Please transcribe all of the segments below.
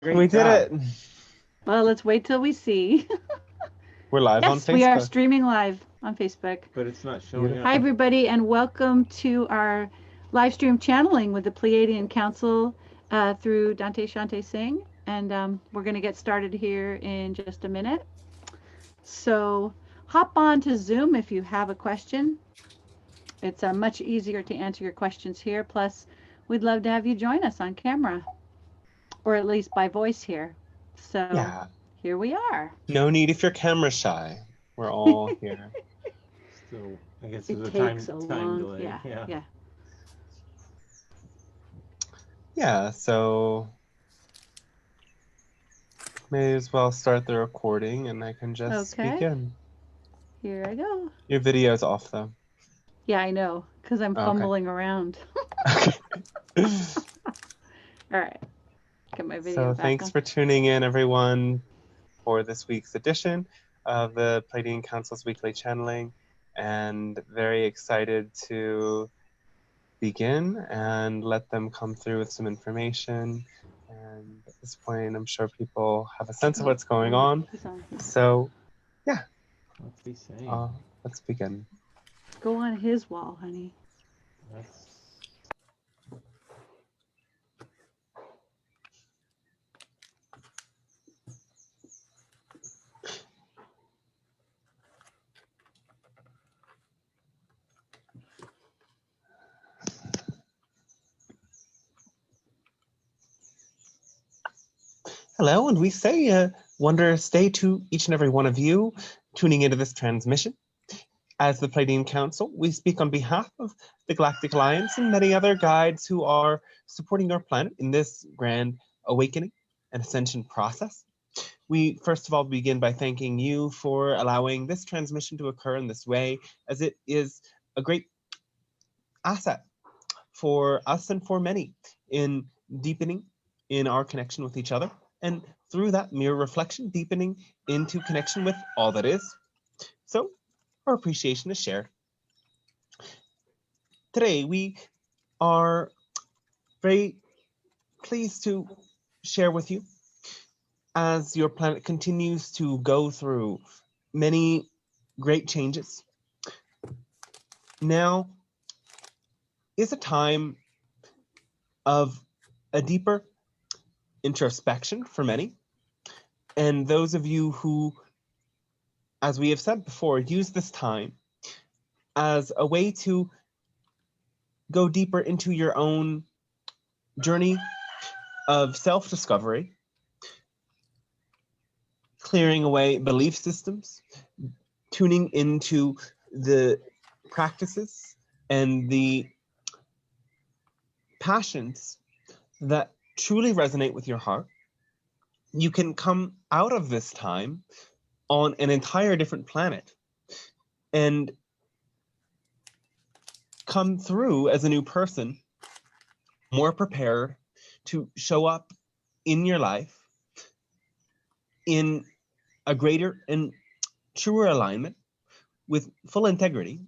We did it. Well, let's wait till we see. We're live on Yes, we are Facebook. streaming live on Facebook. But it's not showing Hi, up. everybody, and welcome to our live stream channeling with the Pleiadian Council through Dante Shante Singh. And we're going to get started here in just a minute. So hop on to Zoom if you have a question. It's much easier to answer your questions here. Plus, we'd love to have you join us on camera, or at least by voice here. So Yeah. Here we are. No need if you're camera shy. We're all here. So I guess It there's a takes time a long, delay. yeah. Yeah, so may as well start the recording and I can just begin. Here I go. Your video's off though. Yeah, I know, because I'm fumbling around. Okay. All right. Get my video So back thanks on. for tuning in, everyone, for this week's edition of the Pleiadian Council's weekly channeling, and very excited to begin and let them come through with some information. And at this point, I'm sure people have a sense of what's going on. So, yeah. What's he saying? Let's begin. Go on his wall, honey. Hello, and we say wondrous day to each and every one of you tuning into this transmission. As the Pleiadian Council, we speak on behalf of the Galactic Alliance and many other guides who are supporting our planet in this grand awakening and ascension process. We first of all begin by thanking you for allowing this transmission to occur in this way, as it is a great asset for us and for many in deepening in our connection with each other, and through that mirror reflection, deepening into connection with all that is. So our appreciation is shared. Today, we are very pleased to share with you, as your planet continues to go through many great changes. Now is a time of a deeper introspection for many. And those of you who, as we have said before, use this time as a way to go deeper into your own journey of self-discovery, clearing away belief systems, tuning into the practices and the passions that truly resonate with your heart, you can come out of this time on an entire different planet and come through as a new person, more prepared to show up in your life in a greater and truer alignment with full integrity.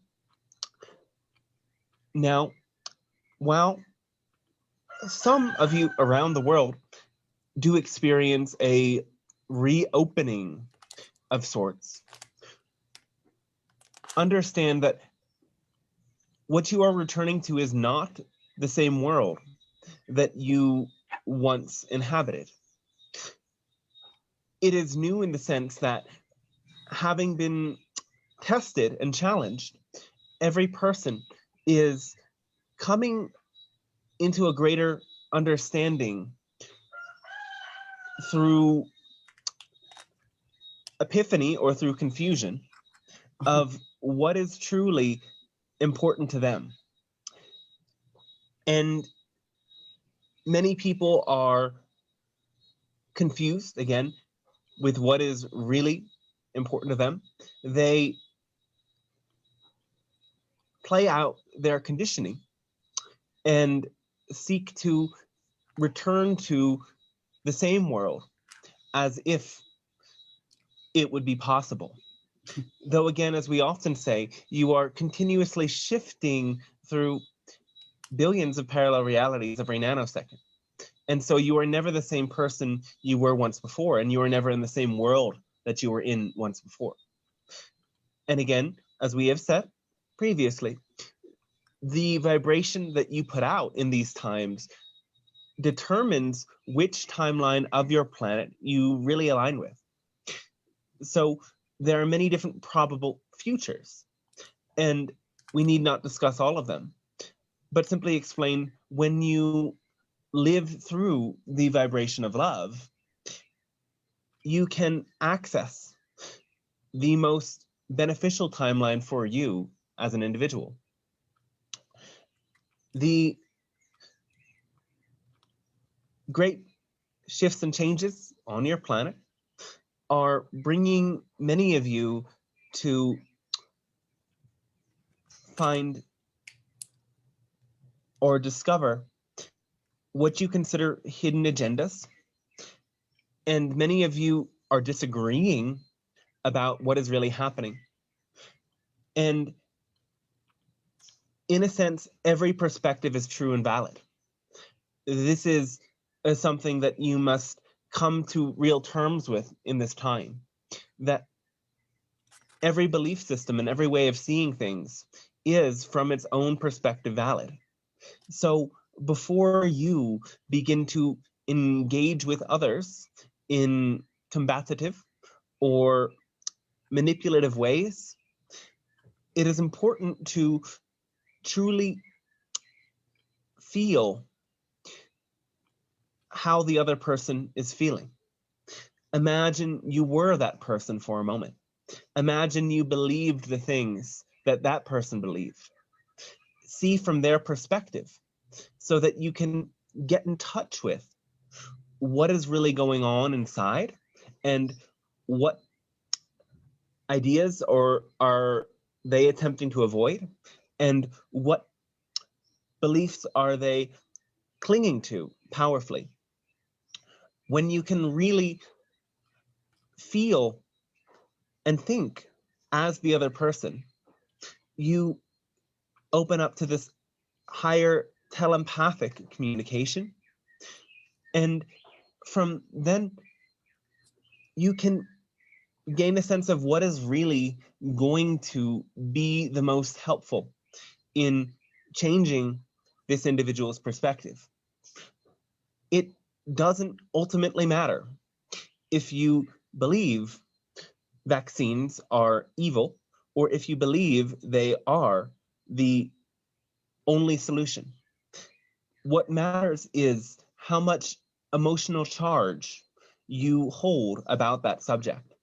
Now, while some of you around the world do experience a reopening of sorts, understand that what you are returning to is not the same world that you once inhabited. It is new in the sense that, having been tested and challenged, every person is coming into a greater understanding through epiphany or through confusion of what is truly important to them. And many people are confused, again, with what is really important to them. They play out their conditioning and seek to return to the same world as if it would be possible. Though again, as we often say, you are continuously shifting through billions of parallel realities every nanosecond. And so you are never the same person you were once before, and you are never in the same world that you were in once before. And again, as we have said previously, the vibration that you put out in these times determines which timeline of your planet you really align with. So there are many different probable futures, and we need not discuss all of them, but simply explain when you live through the vibration of love, you can access the most beneficial timeline for you as an individual. The great shifts and changes on your planet are bringing many of you to find or discover what you consider hidden agendas. And many of you are disagreeing about what is really happening. And in a sense, every perspective is true and valid. This is something that you must come to real terms with in this time, that every belief system and every way of seeing things is, from its own perspective, valid. So before you begin to engage with others in combative or manipulative ways, it is important to truly feel how the other person is feeling. Imagine you were that person for a moment. Imagine you believed the things that that person believed. See from their perspective so that you can get in touch with what is really going on inside and what ideas are they attempting to avoid, and what beliefs are they clinging to powerfully. When you can really feel and think as the other person, you open up to this higher telepathic communication. And from then, you can gain a sense of what is really going to be the most helpful in changing this individual's perspective. It doesn't ultimately matter if you believe vaccines are evil or if you believe they are the only solution. What matters is how much emotional charge you hold about that subject,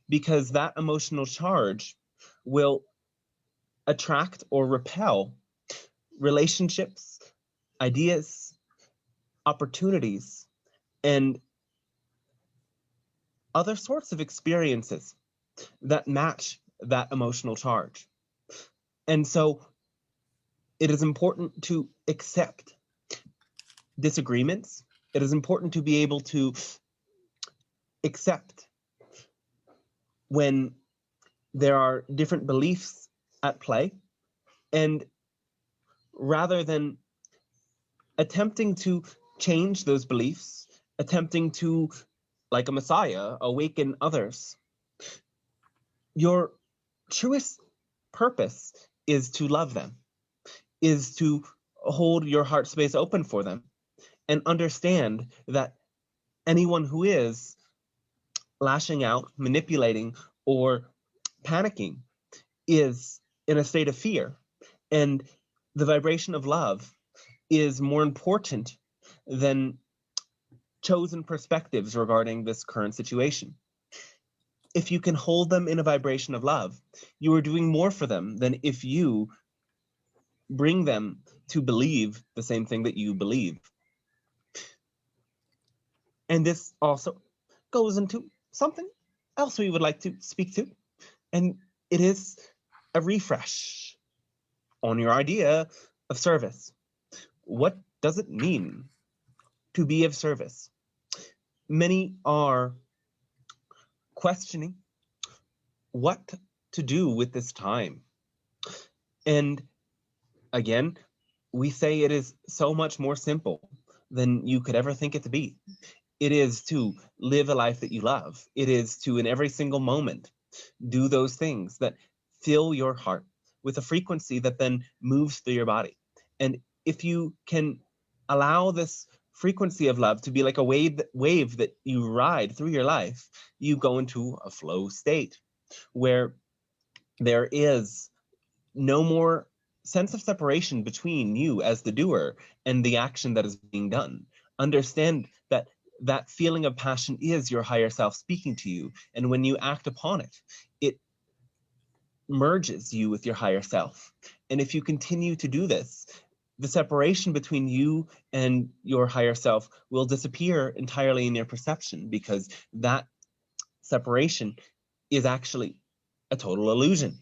because that emotional charge will attract or repel relationships, ideas, opportunities, and other sorts of experiences that match that emotional charge. And so it is important to accept disagreements. It is important to be able to accept when there are different beliefs at play, and rather than attempting to change those beliefs, attempting to, like a messiah, awaken others, your truest purpose is to love them, is to hold your heart space open for them, and understand that anyone who is lashing out, manipulating, or panicking is in a state of fear. And the vibration of love is more important than chosen perspectives regarding this current situation. If you can hold them in a vibration of love, you are doing more for them than if you bring them to believe the same thing that you believe. And this also goes into something else we would like to speak to, and it is a refresh on your idea of service. What does it mean to be of service? Many are questioning what to do with this time. And again, we say it is so much more simple than you could ever think it to be. It is to live a life that you love. It is to, in every single moment, do those things that fill your heart with a frequency that then moves through your body. And if you can allow this frequency of love to be like a wave that you ride through your life, you go into a flow state where there is no more sense of separation between you as the doer and the action that is being done. Understand that that feeling of passion is your higher self speaking to you. And when you act upon it, it merges you with your higher self. And if you continue to do this, the separation between you and your higher self will disappear entirely in your perception, because that separation is actually a total illusion.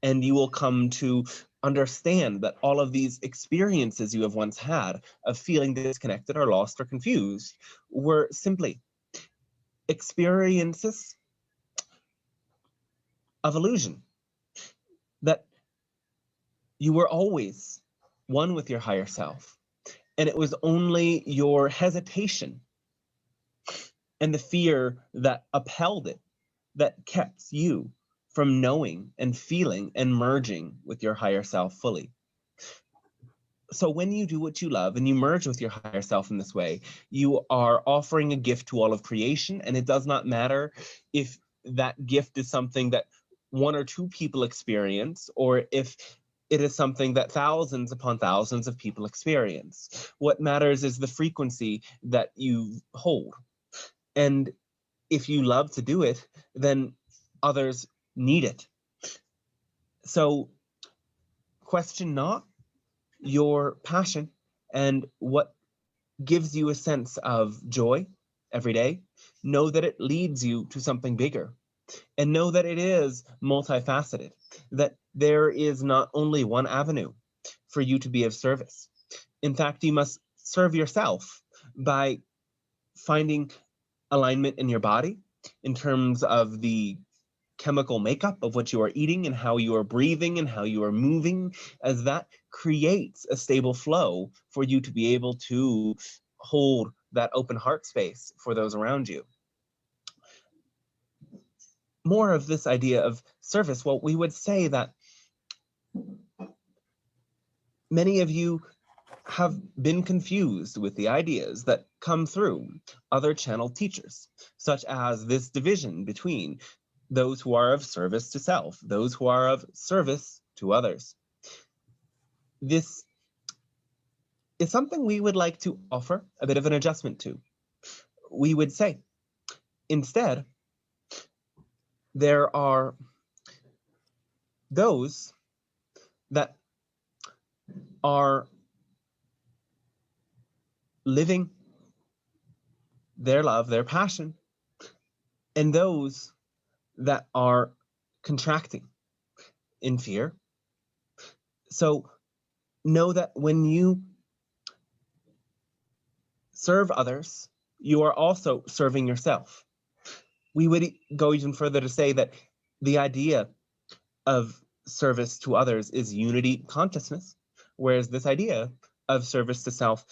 And you will come to understand that all of these experiences you have once had of feeling disconnected or lost or confused were simply experiences of illusion. That you were always one with your higher self. And it was only your hesitation and the fear that upheld it that kept you from knowing and feeling and merging with your higher self fully. So when you do what you love and you merge with your higher self in this way, you are offering a gift to all of creation. And it does not matter if that gift is something that one or two people experience, or if it is something that thousands upon thousands of people experience. What matters is the frequency that you hold. And if you love to do it, then others need it. So question not your passion and what gives you a sense of joy every day. Know that it leads you to something bigger, and know that it is multifaceted, that there is not only one avenue for you to be of service. In fact, you must serve yourself by finding alignment in your body in terms of the chemical makeup of what you are eating and how you are breathing and how you are moving, as that creates a stable flow for you to be able to hold that open heart space for those around you. More of this idea of service, well, we would say that many of you have been confused with the ideas that come through other channeled teachers, such as this division between those who are of service to self, those who are of service to others. This is something we would like to offer a bit of an adjustment to. We would say, instead, there are those that are living their love, their passion, and those that are contracting in fear. So know that when you serve others, you are also serving yourself. We would go even further to say that the idea of service to others is unity consciousness, whereas this idea of service to self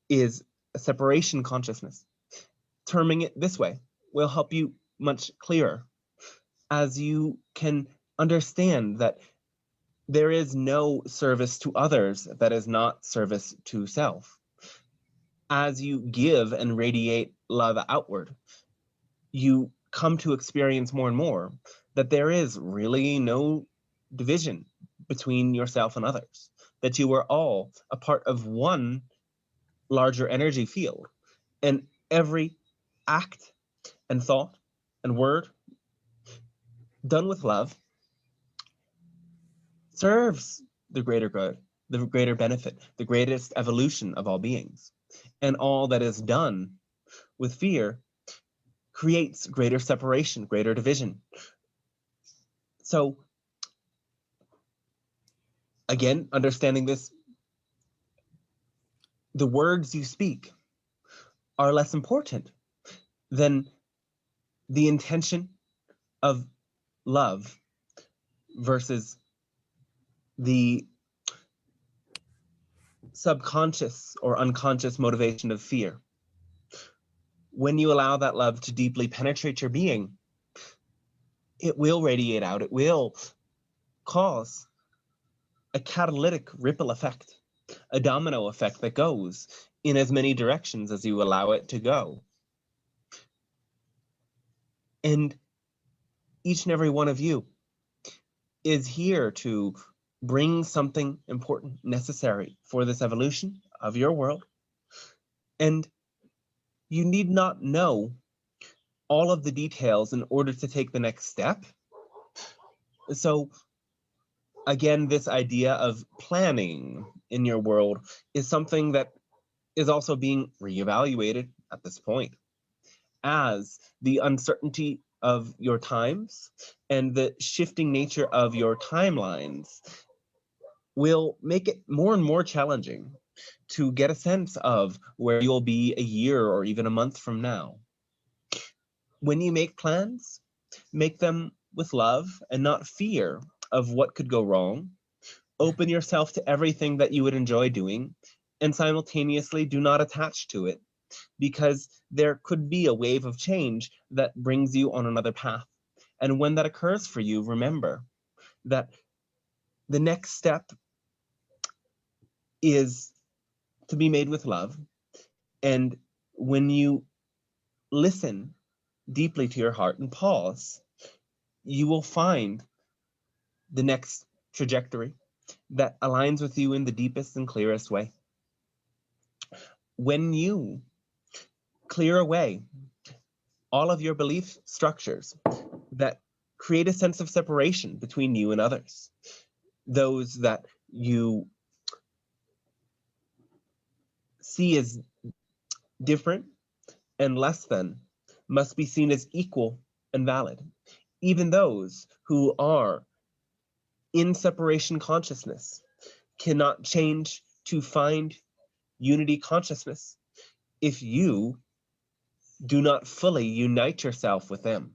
is a separation consciousness. Terming it this way will help you much clearer, as you can understand that there is no service to others that is not service to self. As you give and radiate love outward, you come to experience more and more that there is really no division between yourself and others, that you are all a part of one larger energy field, and every act and thought and word done with love serves the greater good, the greater benefit, the greatest evolution of all beings. And all that is done with fear creates greater separation, greater division. So again, understanding this, the words you speak are less important than the intention of love versus the subconscious or unconscious motivation of fear. When you allow that love to deeply penetrate your being, it will radiate out. It will cause a catalytic ripple effect, a domino effect that goes in as many directions as you allow it to go. And each and every one of you is here to bring something important, necessary for this evolution of your world. And you need not know all of the details in order to take the next step. So again, this idea of planning in your world is something that is also being reevaluated at this point, as the uncertainty of your times and the shifting nature of your timelines will make it more and more challenging to get a sense of where you'll be a year or even a month from now. When you make plans, make them with love and not fear of what could go wrong. Open yourself to everything that you would enjoy doing, and simultaneously do not attach to it, because there could be a wave of change that brings you on another path. And when that occurs for you, remember that the next step is to be made with love. And when you listen deeply to your heart and pause, you will find the next trajectory that aligns with you in the deepest and clearest way. When you clear away all of your belief structures that create a sense of separation between you and others, those that you see as different and less than must be seen as equal and valid. Even those who are in separation consciousness cannot change to find unity consciousness if you do not fully unite yourself with them.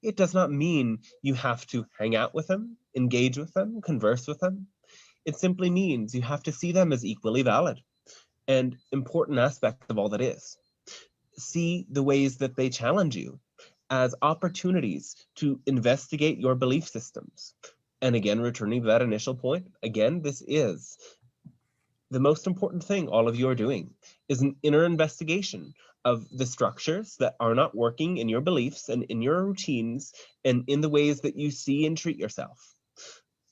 It does not mean you have to hang out with them, engage with them, converse with them. It simply means you have to see them as equally valid and important aspects of all that is. See the ways that they challenge you as opportunities to investigate your belief systems. And again, returning to that initial point, again, this is the most important thing all of you are doing, is an inner investigation of the structures that are not working in your beliefs and in your routines and in the ways that you see and treat yourself.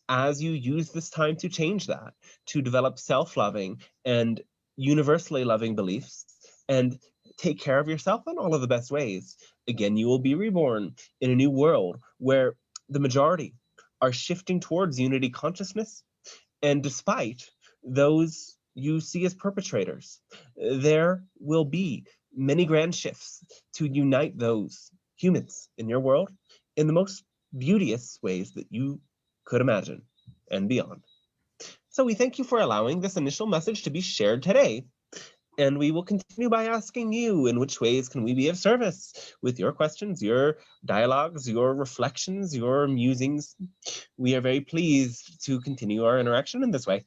As you use this time to change that, to develop self-loving and universally loving beliefs and take care of yourself in all of the best ways, again, you will be reborn in a new world where the majority are shifting towards unity consciousness. And despite those you see as perpetrators, there will be many grand shifts to unite those humans in your world in the most beauteous ways that you could imagine and beyond. So we thank you for allowing this initial message to be shared today. And we will continue by asking you, in which ways can we be of service with your questions, your dialogues, your reflections, your musings. We are very pleased to continue our interaction in this way.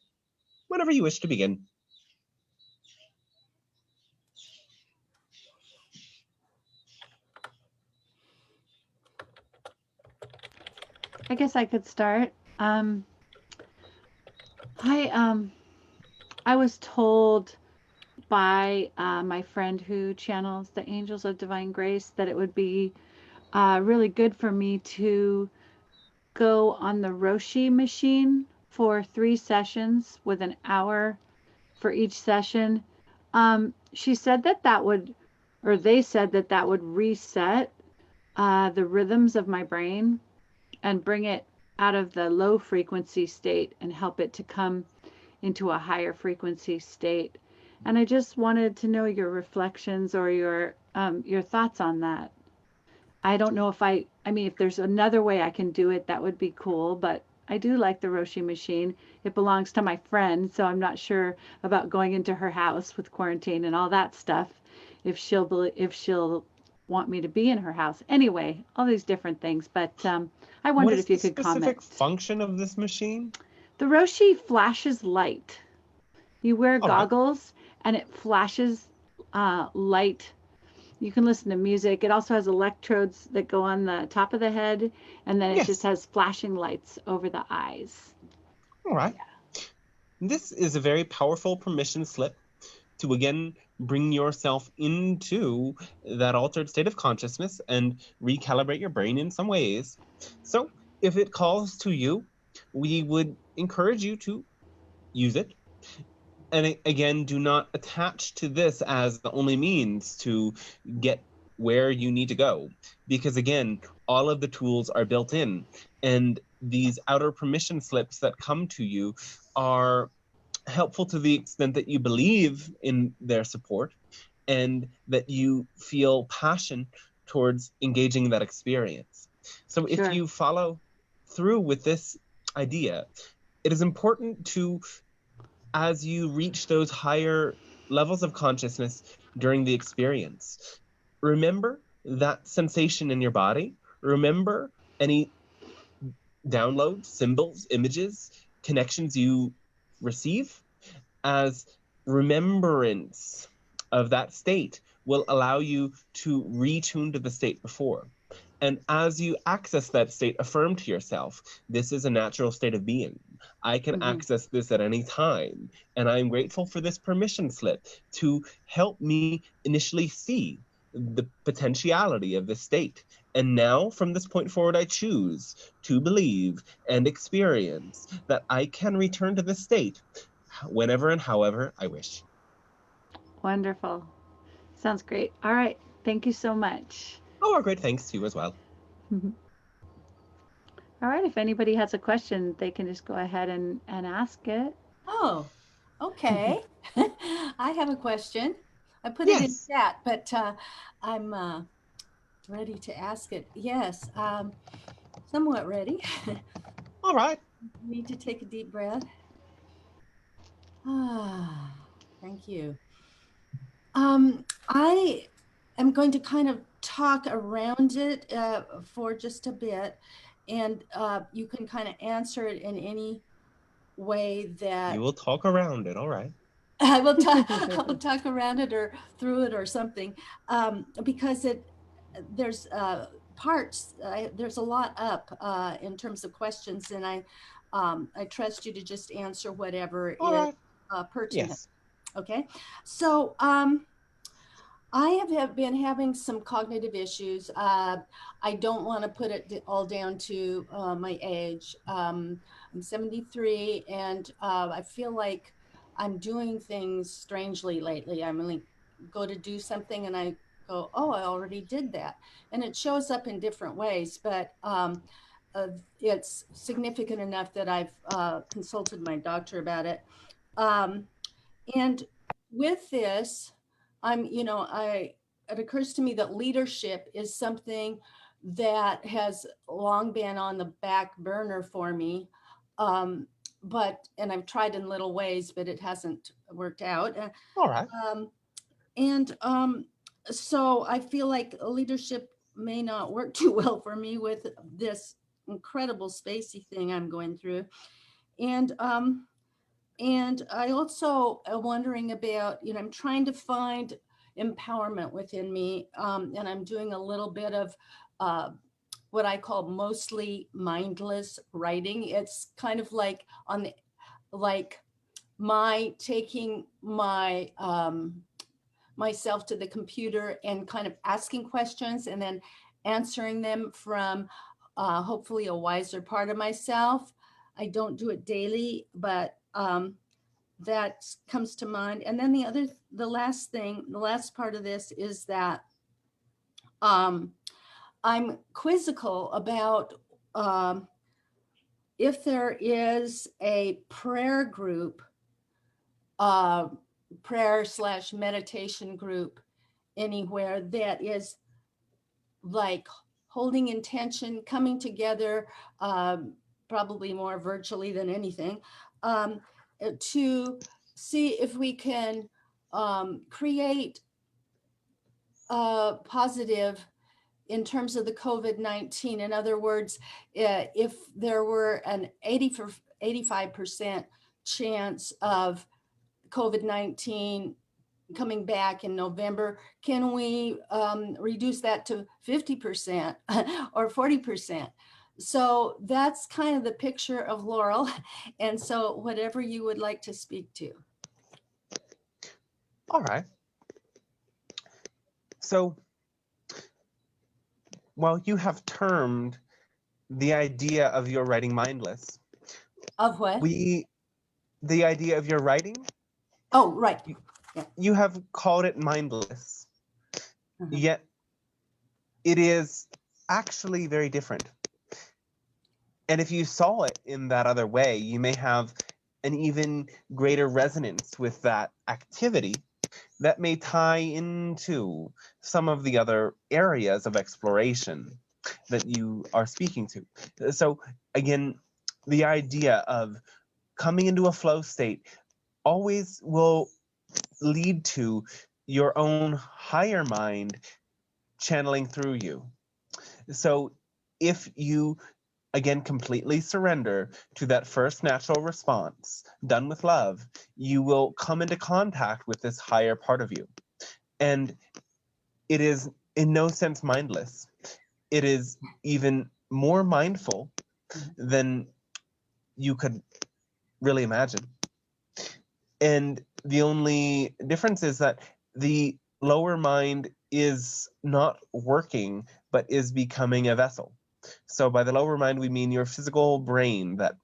Whenever you wish to begin. I guess I could start. I was told by my friend who channels the angels of divine grace that it would be really good for me to go on the Roshi machine for 3 sessions with an hour for each session. She said that would, or they said that would reset the rhythms of my brain and bring it out of the low frequency state and help it to come into a higher frequency state. And I just wanted to know your reflections or your thoughts on that. I don't know if if there's another way I can do it, that would be cool, but I do like the Roshi machine. It belongs to my friend, so I'm not sure about going into her house with quarantine and all that stuff, if she'll want me to be in her house. Anyway, all these different things, but I wondered if you could comment. What is the specific function of this machine? The Roshi flashes light. You wear All right. goggles and it flashes light. You can listen to music. It also has electrodes that go on the top of the head, and then it just Yes. has flashing lights over the eyes. All right. This is a very powerful permission slip to again bring yourself into that altered state of consciousness and recalibrate your brain in some ways. So if it calls to you, we would encourage you to use it. And again, do not attach to this as the only means to get where you need to go. Because again, all of the tools are built in. And these outer permission slips that come to you are helpful to the extent that you believe in their support and that you feel passion towards engaging that experience. So if Sure. you follow through with this idea, it is important to, as you reach those higher levels of consciousness during the experience, remember that sensation in your body. Remember any downloads, symbols, images, connections you receive, as remembrance of that state will allow you to retune to the state before. And as you access that state, affirm to yourself, this is a natural state of being. I can access this at any time. And I'm grateful for this permission slip to help me initially see the potentiality of this state. And now, from this point forward, I choose to believe and experience that I can return to this state whenever and however I wish. Wonderful. Sounds great. All right. Thank you so much. Oh, a great thanks to you as well. All right. If anybody has a question, they can just go ahead and ask it. Oh, okay. I have a question. I put it in Yes. chat, but I'm ready to ask it. Yes, somewhat ready. All right. Need to take a deep breath. Ah, thank you. I am going to kind of talk around it for just a bit, and you can kind of answer it in any way that You will talk around it. All right. I will talk around it or through it or something, because there's parts. There's a lot up in terms of questions, and I trust you to just answer whatever All is right. pertinent. Yes. Okay, so I have been having some cognitive issues. I don't want to put it all down to my age. I'm 73, and I feel like I'm doing things strangely lately. I'm like, go to do something, and I go, oh, I already did that. And it shows up in different ways, but it's significant enough that I've consulted my doctor about it. And with this, it occurs to me that leadership is something that has long been on the back burner for me. And I've tried in little ways, but it hasn't worked out. All right. So I feel like leadership may not work too well for me with this incredible spacey thing I'm going through. And I also am wondering about, I'm trying to find empowerment within me. And I'm doing a little bit of what I call mostly mindless writing. It's kind of like my taking my myself to the computer and kind of asking questions and then answering them from hopefully a wiser part of myself. I don't do it daily, but that comes to mind. And then the last part of this is that I'm quizzical about if there is a prayer group, prayer/meditation group anywhere that is like holding intention, coming together, probably more virtually than anything, to see if we can create positive in terms of the COVID-19. In other words, if there were an 85% chance of COVID-19 coming back in November, can we reduce that to 50% or 40%? So that's kind of the picture of Laurel. And so whatever you would like to speak to. All right. So, well, you have termed the idea of your writing mindless. Of what? The idea of your writing? Oh, right. Yeah. You have called it mindless. Uh-huh. Yet it is actually very different. And if you saw it in that other way, you may have an even greater resonance with that activity that may tie into some of the other areas of exploration that you are speaking to. So again, the idea of coming into a flow state always will lead to your own higher mind channeling through you. So if you, again, completely surrender to that first natural response, done with love, you will come into contact with this higher part of you. And it is in no sense mindless. It is even more mindful than you could really imagine. And the only difference is that the lower mind is not working, but is becoming a vessel. So by the lower mind, we mean your physical brain that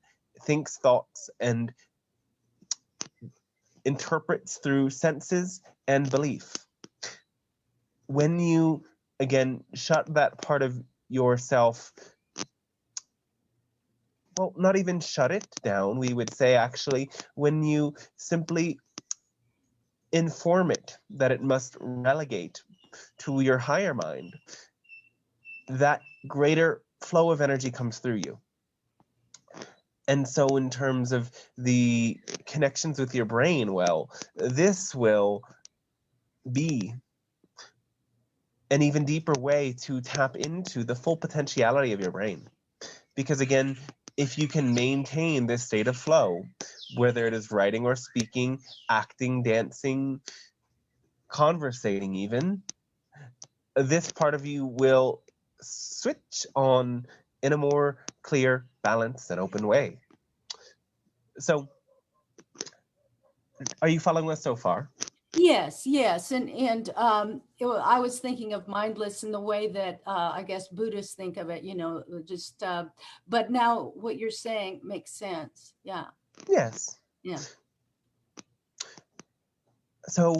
thinks thoughts and interprets through senses and belief. When you, again, shut that part of yourself, well, not even shut it down, we would say actually, when you simply inform it that it must relegate to your higher mind, that greater flow of energy comes through you. And so in terms of the connections with your brain, well, this will be an even deeper way to tap into the full potentiality of your brain. Because again, if you can maintain this state of flow, whether it is writing or speaking, acting, dancing, conversating even, this part of you will switch on in a more clear, balanced, and open way. So, are you following us so far? Yes, yes. And I was thinking of mindless in the way that I guess Buddhists think of it, you know, just, but now what you're saying makes sense. Yeah. Yes. Yeah. So,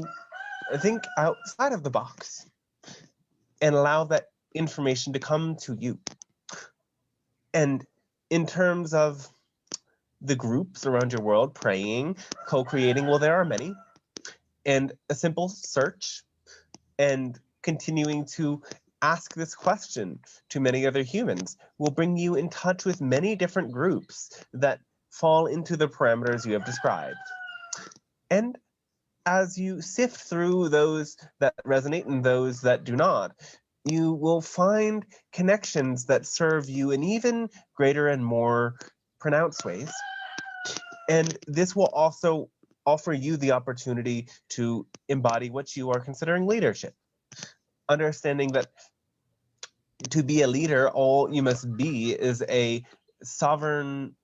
think outside of the box and allow that information to come to you. And in terms of the groups around your world, praying, co-creating, well, there are many. And a simple search and continuing to ask this question to many other humans will bring you in touch with many different groups that fall into the parameters you have described. And as you sift through those that resonate and those that do not, you will find connections that serve you in even greater and more pronounced ways. And this will also offer you the opportunity to embody what you are considering leadership. Understanding that to be a leader, all you must be is a sovereign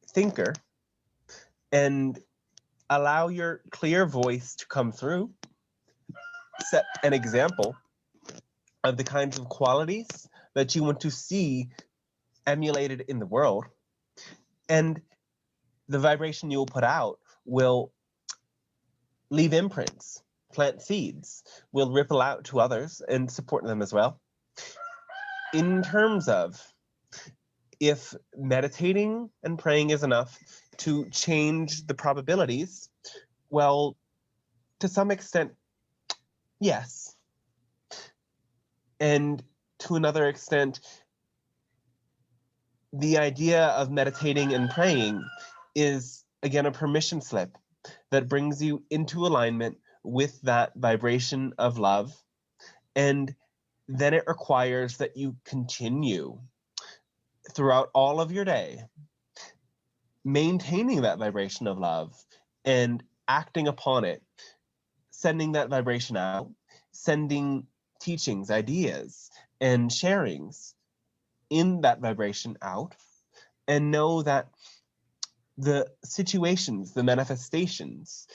thinker and allow your clear voice to come through. Set an example of the kinds of qualities that you want to see emulated in the world. And the vibration you will put out will leave imprints, plant seeds, will ripple out to others and support them as well. In terms of if meditating and praying is enough to change the probabilities, well, to some extent, yes. And to another extent, the idea of meditating and praying is, again, a permission slip that brings you into alignment with that vibration of love. And then it requires that you continue throughout all of your day, maintaining that vibration of love and acting upon it, sending that vibration out, sending teachings, ideas, and sharings in that vibration out, and know that the situations, the manifestations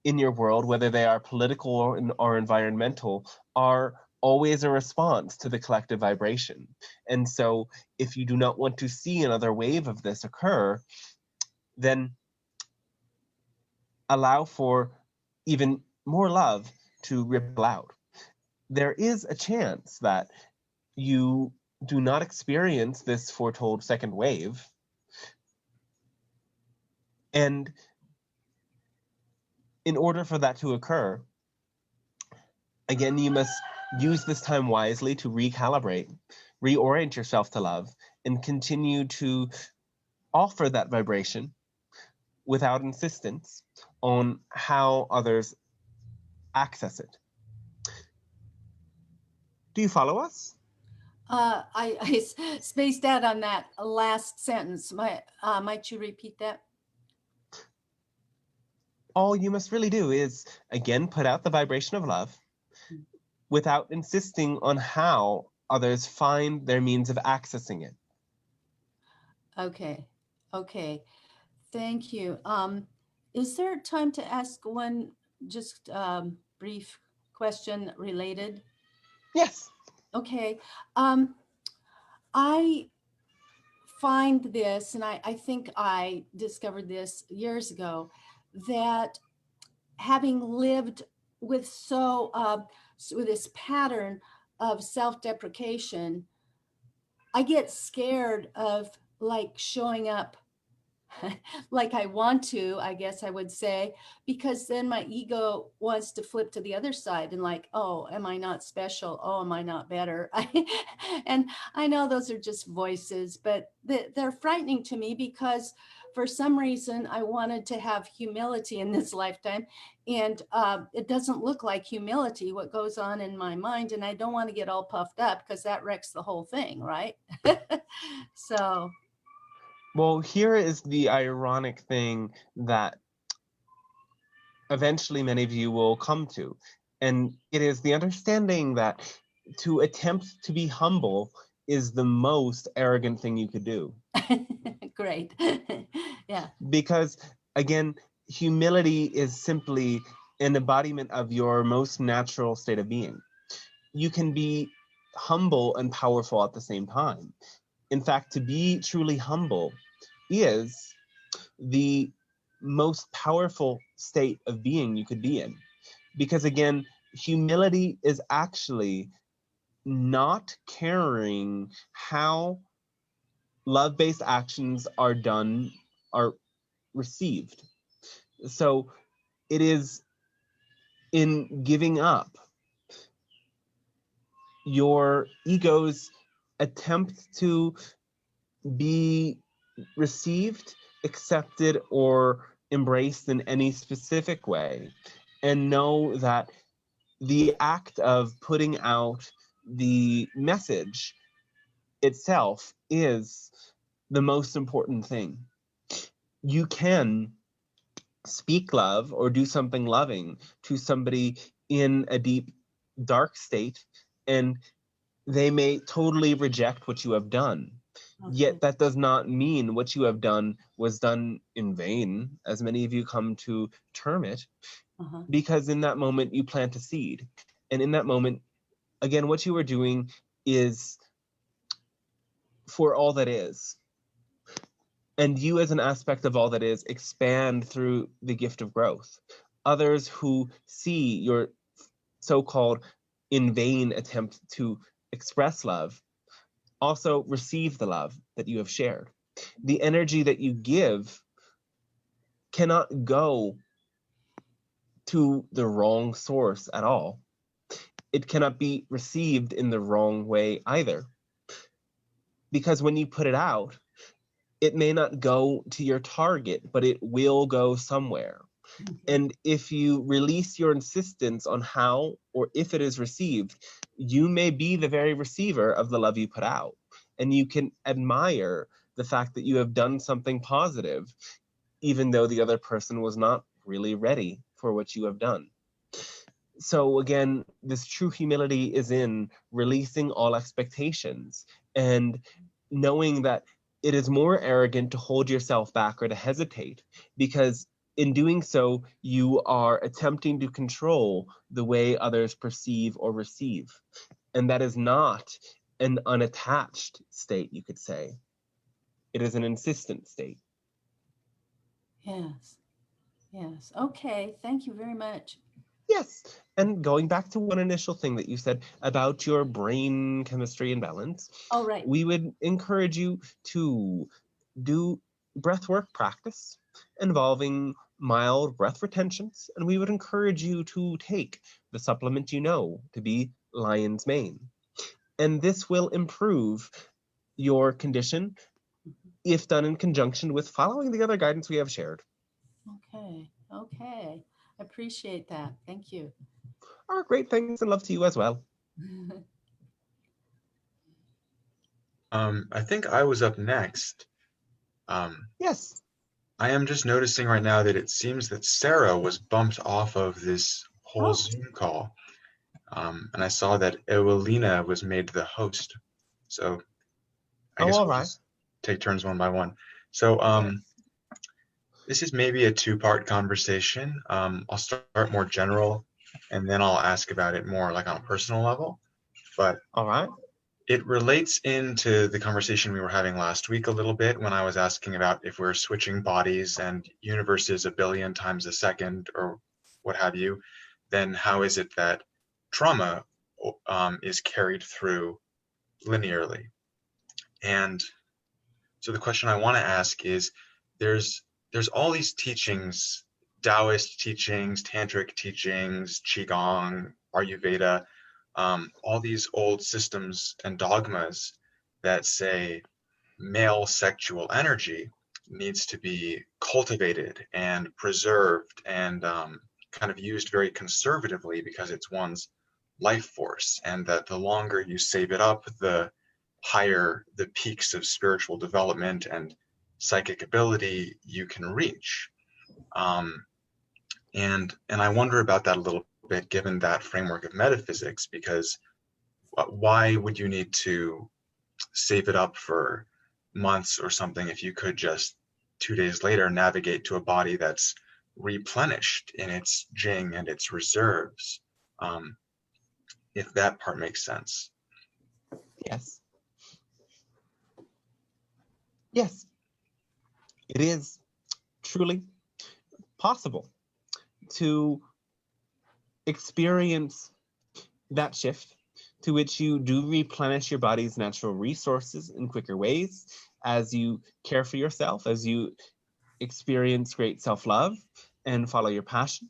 in your world, whether they are political or environmental, are always a response to the collective vibration. And so if you do not want to see another wave of this occur, then allow for even more love to ripple out. There is a chance that you do not experience this foretold second wave, and in order for that to occur, again, you must use this time wisely to recalibrate, reorient yourself to love, and continue to offer that vibration without insistence on how others access it. Do you follow us? I spaced out on that last sentence. Might you repeat that? All you must really do is, again, put out the vibration of love without insisting on how others find their means of accessing it. Okay. Okay. Thank you. Is there time to ask one just brief question related? Yes. Okay. I find this, and I think I discovered this years ago, that having lived with with this pattern of self-deprecation, I get scared of like showing up like I want to, I guess I would say, because then my ego wants to flip to the other side and like, oh, am I not special? Oh, am I not better? And I know those are just voices, but they're frightening to me because for some reason I wanted to have humility in this lifetime, and it doesn't look like humility what goes on in my mind, and I don't want to get all puffed up because that wrecks the whole thing, right? So well, here is the ironic thing that eventually many of you will come to, and it is the understanding that to attempt to be humble is the most arrogant thing you could do. Great. Yeah. Because again, humility is simply an embodiment of your most natural state of being. You can be humble and powerful at the same time. In fact, to be truly humble is the most powerful state of being you could be in. Because again, humility is actually not caring how love-based actions are done, are received. So it is in giving up your ego's attempt to be received, accepted, or embraced in any specific way, and know that the act of putting out the message itself is the most important thing. You can speak love or do something loving to somebody in a deep, dark state, and they may totally reject what you have done. Okay. Yet that does not mean what you have done was done in vain, as many of you come to term it, because in that moment you plant a seed. And in that moment, again, what you are doing is for all that is. And you, as an aspect of all that is, expand through the gift of growth. Others who see your so-called in vain attempt to express love also receive the love that you have shared. The energy that you give cannot go to the wrong source at all. It cannot be received in the wrong way either. Because when you put it out, it may not go to your target, but it will go somewhere. And if you release your insistence on how or if it is received, you may be the very receiver of the love you put out. And you can admire the fact that you have done something positive, even though the other person was not really ready for what you have done. So again, this true humility is in releasing all expectations and knowing that it is more arrogant to hold yourself back or to hesitate, because in doing so, you are attempting to control the way others perceive or receive. And that is not an unattached state, you could say. It is an insistent state. Yes. Yes. Okay. Thank you very much. Yes, and going back to one initial thing that you said about your brain chemistry and balance, Oh, right. we would encourage you to do breathwork practice involving mild breath retentions, and we would encourage you to take the supplement you know to be lion's mane. And this will improve your condition if done in conjunction with following the other guidance we have shared. Okay. Okay. I appreciate that. Thank you. Our great thanks and love to you as well. I think I was up next. Yes. I am just noticing right now that it seems that Sarah was bumped off of this whole Zoom call. And I saw that Ewelina was made the host. So I guess all we'll right. just take turns one by one. So this is maybe a two-part conversation. I'll start more general, and then I'll ask about it more like on a personal level. But all right. It relates into the conversation we were having last week a little bit when I was asking about if we're switching bodies and universes a billion times a second or what have you, then how is it that trauma is carried through linearly? And so the question I want to ask is, there's all these teachings, Taoist teachings, Tantric teachings, Qigong, Ayurveda, all these old systems and dogmas that say male sexual energy needs to be cultivated and preserved and kind of used very conservatively because it's one's life force, and that the longer you save it up, the higher the peaks of spiritual development and psychic ability you can reach. And I wonder about that a little bit, given that framework of metaphysics, because why would you need to save it up for months or something if you could just 2 days later navigate to a body that's replenished in its jing and its reserves, if that part makes sense. Yes. Yes. It is truly possible to experience that shift to which you do replenish your body's natural resources in quicker ways as you care for yourself, as you experience great self-love and follow your passion.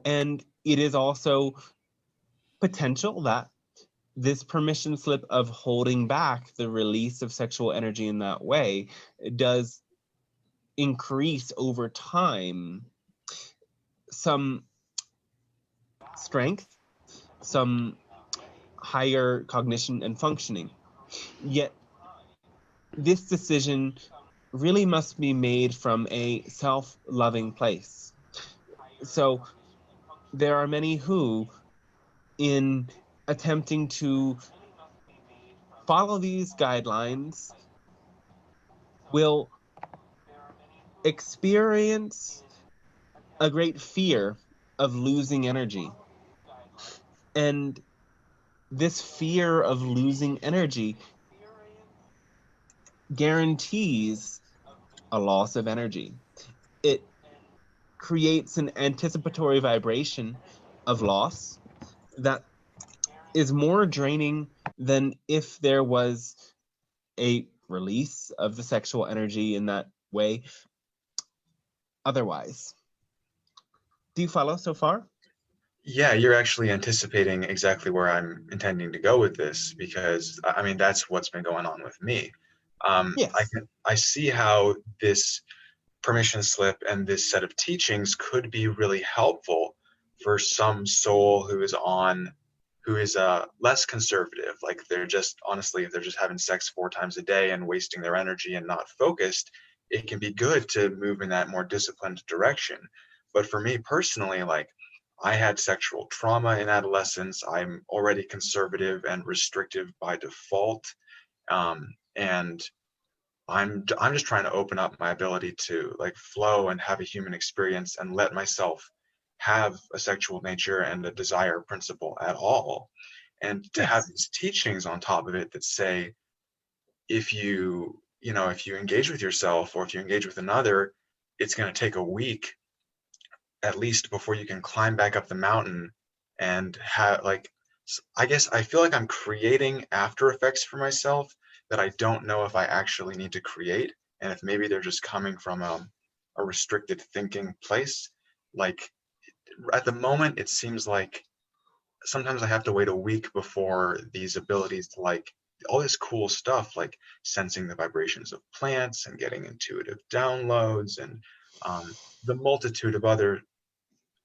And it is also potential that this permission slip of holding back the release of sexual energy in that way does increase over time some strength, some higher cognition and functioning. Yet this decision really must be made from a self-loving place. So there are many who, in attempting to follow these guidelines, will experience a great fear of losing energy. And this fear of losing energy guarantees a loss of energy. It creates an anticipatory vibration of loss that is more draining than if there was a release of the sexual energy in that way otherwise. Do you follow so far? Yeah, you're actually anticipating exactly where I'm intending to go with this, because I mean that's what's been going on with me. Yes. I see how this permission slip and this set of teachings could be really helpful for some soul who is less conservative, like they're just honestly, if they're just having sex 4 times a day and wasting their energy and not focused, it can be good to move in that more disciplined direction. But for me personally, like, I had sexual trauma in adolescence. I'm already conservative and restrictive by default. And I'm just trying to open up my ability to like flow and have a human experience and let myself have a sexual nature and a desire principle at all. And to have these teachings on top of it that say, if you engage with yourself, or if you engage with another, it's going to take a week at least before you can climb back up the mountain and have, like, I guess I feel like I'm creating after effects for myself that I don't know if I actually need to create, and if maybe they're just coming from a restricted thinking place. Like, at the moment, it seems like sometimes I have to wait a week before these abilities to, like, all this cool stuff, like sensing the vibrations of plants and getting intuitive downloads and the multitude of other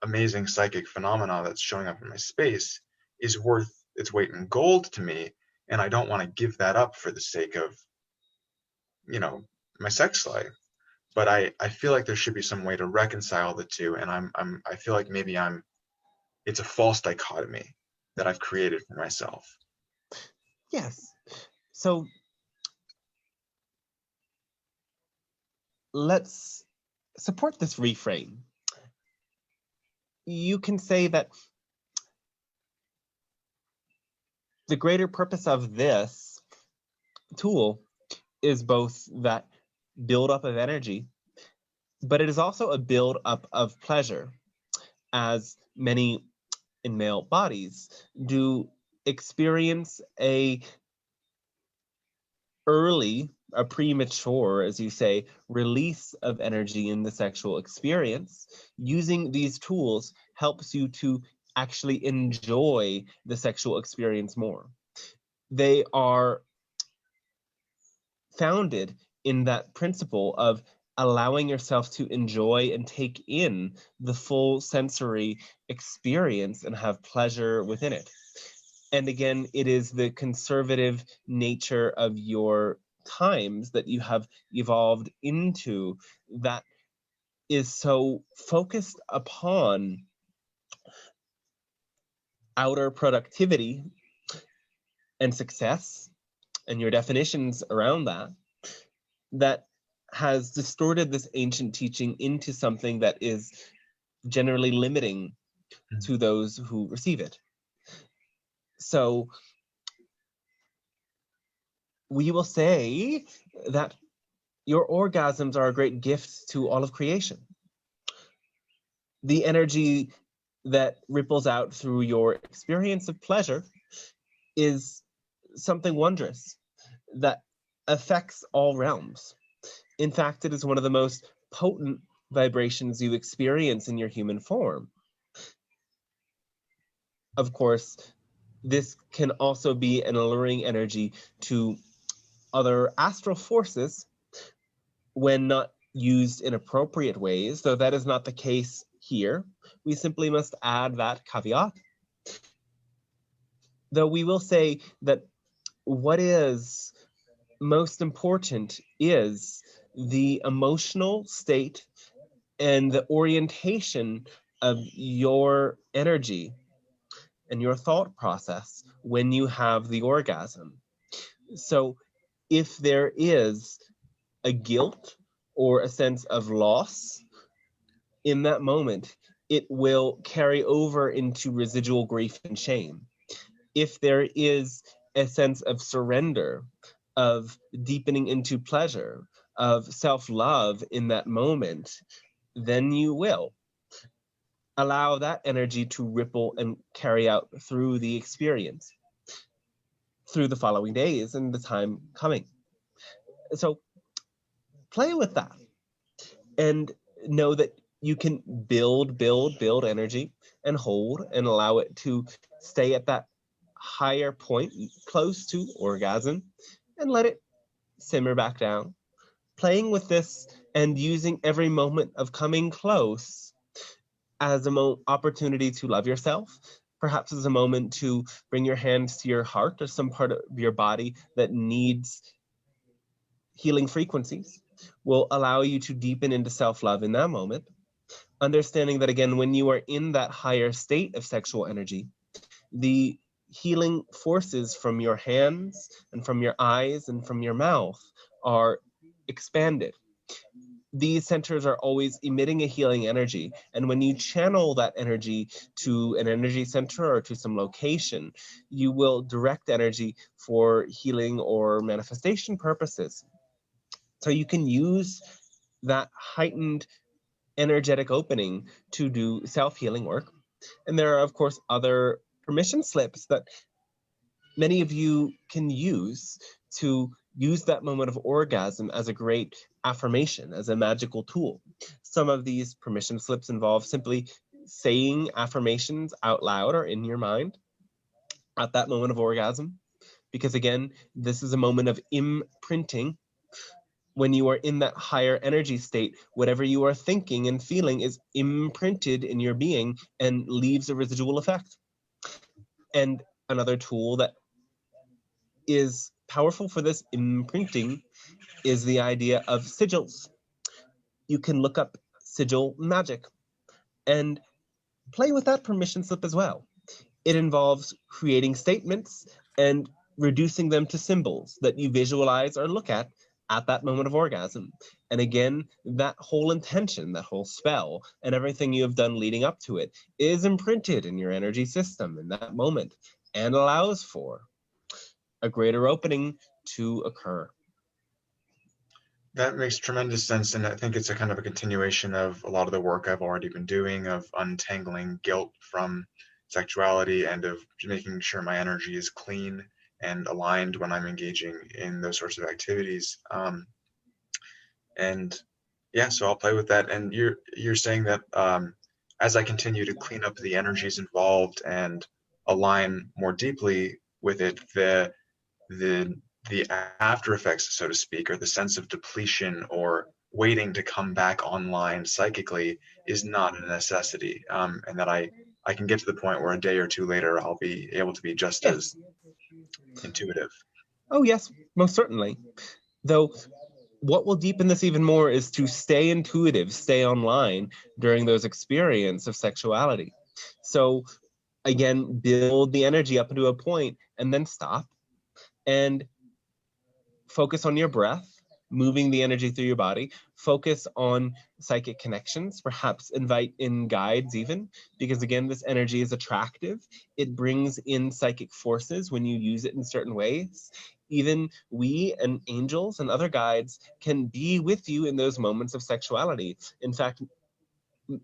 amazing psychic phenomena that's showing up in my space, is worth its weight in gold to me. And I don't want to give that up for the sake of, my sex life. But I feel like there should be some way to reconcile the two. And I feel like maybe it's a false dichotomy that I've created for myself. Yes. So let's support this reframe. You can say that the greater purpose of this tool is both that build-up of energy, but it is also a build-up of pleasure, as many in male bodies do experience a premature, as you say, release of energy in the sexual experience. Using these tools helps you to actually enjoy the sexual experience more. They are founded in that principle of allowing yourself to enjoy and take in the full sensory experience and have pleasure within it. And again, it is the conservative nature of your times that you have evolved into that is so focused upon outer productivity and success and your definitions around that has distorted this ancient teaching into something that is generally limiting to those who receive it. So we will say that your orgasms are a great gift to all of creation. The energy that ripples out through your experience of pleasure is something wondrous that affects all realms. In fact, it is one of the most potent vibrations you experience in your human form. Of course, this can also be an alluring energy to other astral forces when not used in appropriate ways, though that is not the case here. We simply must add that caveat. Though we will say that what is most important is the emotional state and the orientation of your energy and your thought process when you have the orgasm. So if there is a guilt or a sense of loss in that moment, it will carry over into residual grief and shame. If there is a sense of surrender, of deepening into pleasure, of self-love in that moment, then you will allow that energy to ripple and carry out through the experience, through the following days and the time coming. So play with that and know that you can build energy and hold and allow it to stay at that higher point, close to orgasm, and let it simmer back down. Playing with this and using every moment of coming close as an opportunity to love yourself, perhaps as a moment to bring your hands to your heart or some part of your body that needs healing frequencies, will allow you to deepen into self-love in that moment, understanding that, again, when you are in that higher state of sexual energy, the healing forces from your hands and from your eyes and from your mouth are expanded. These centers are always emitting a healing energy. And when you channel that energy to an energy center or to some location, you will direct energy for healing or manifestation purposes. So you can use that heightened energetic opening to do self-healing work. And there are, of course, other permission slips that many of you can use to use that moment of orgasm as a great affirmation, as a magical tool. Some of these permission slips involve simply saying affirmations out loud or in your mind at that moment of orgasm, because again, this is a moment of imprinting. When you are in that higher energy state, whatever you are thinking and feeling is imprinted in your being and leaves a residual effect. And another tool that is powerful for this imprinting is the idea of sigils. You can look up sigil magic and play with that permission slip as well. It involves creating statements and reducing them to symbols that you visualize or look at that moment of orgasm. And again, that whole intention, that whole spell, and everything you have done leading up to it is imprinted in your energy system in that moment and allows for a greater opening to occur. That makes tremendous sense, and I think it's a kind of a continuation of a lot of the work I've already been doing of untangling guilt from sexuality and of making sure my energy is clean and aligned when I'm engaging in those sorts of activities. And yeah, so I'll play with that. And you're saying that as I continue to clean up the energies involved and align more deeply with it, the after effects, so to speak, or the sense of depletion or waiting to come back online psychically is not a necessity, and that I can get to the point where a day or two later I'll be able to be just as intuitive. Oh yes, most certainly. Though what will deepen this even more is to stay intuitive, stay online during those experiences of sexuality. So again, build the energy up into a point and then stop and focus on your breath, moving the energy through your body. Focus on psychic connections, perhaps invite in guides even, because again, this energy is attractive. It brings in psychic forces when you use it in certain ways. Even we and angels and other guides can be with you in those moments of sexuality. In fact,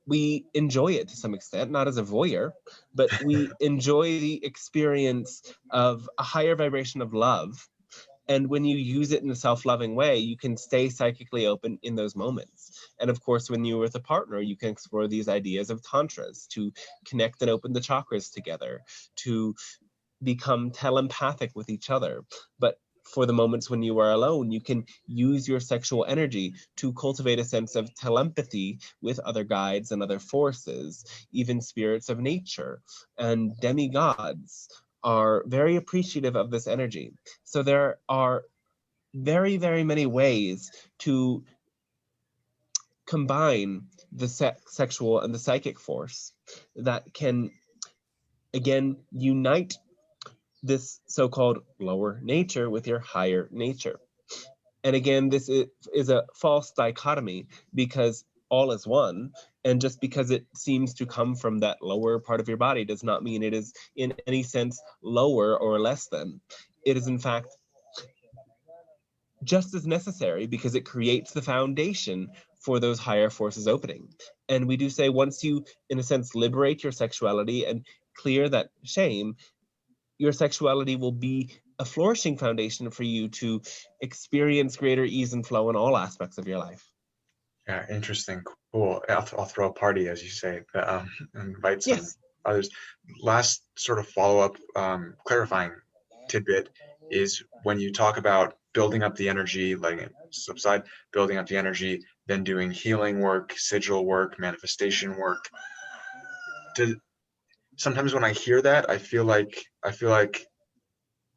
we enjoy it to some extent, not as a voyeur, but we enjoy the experience of a higher vibration of love. And when you use it in a self-loving way, you can stay psychically open in those moments. And of course, when you're with a partner, you can explore these ideas of tantras to connect and open the chakras together, to become telepathic with each other. But for the moments when you are alone, you can use your sexual energy to cultivate a sense of telepathy with other guides and other forces, even spirits of nature and demigods are very appreciative of this energy. So there are very, very many ways to combine the sexual and the psychic force that can, again, unite this so-called lower nature with your higher nature. And again, this is a false dichotomy because all is one. And just because it seems to come from that lower part of your body does not mean it is in any sense lower or less than. It is in fact just as necessary because it creates the foundation for those higher forces opening. And we do say once you, in a sense, liberate your sexuality and clear that shame, your sexuality will be a flourishing foundation for you to experience greater ease and flow in all aspects of your life. Yeah, interesting, cool. I'll throw a party, as you say, and invite some others. Last sort of follow-up, clarifying tidbit is when you talk about building up the energy, letting it subside, building up the energy, then doing healing work, sigil work, manifestation work. Sometimes when I hear that, I feel like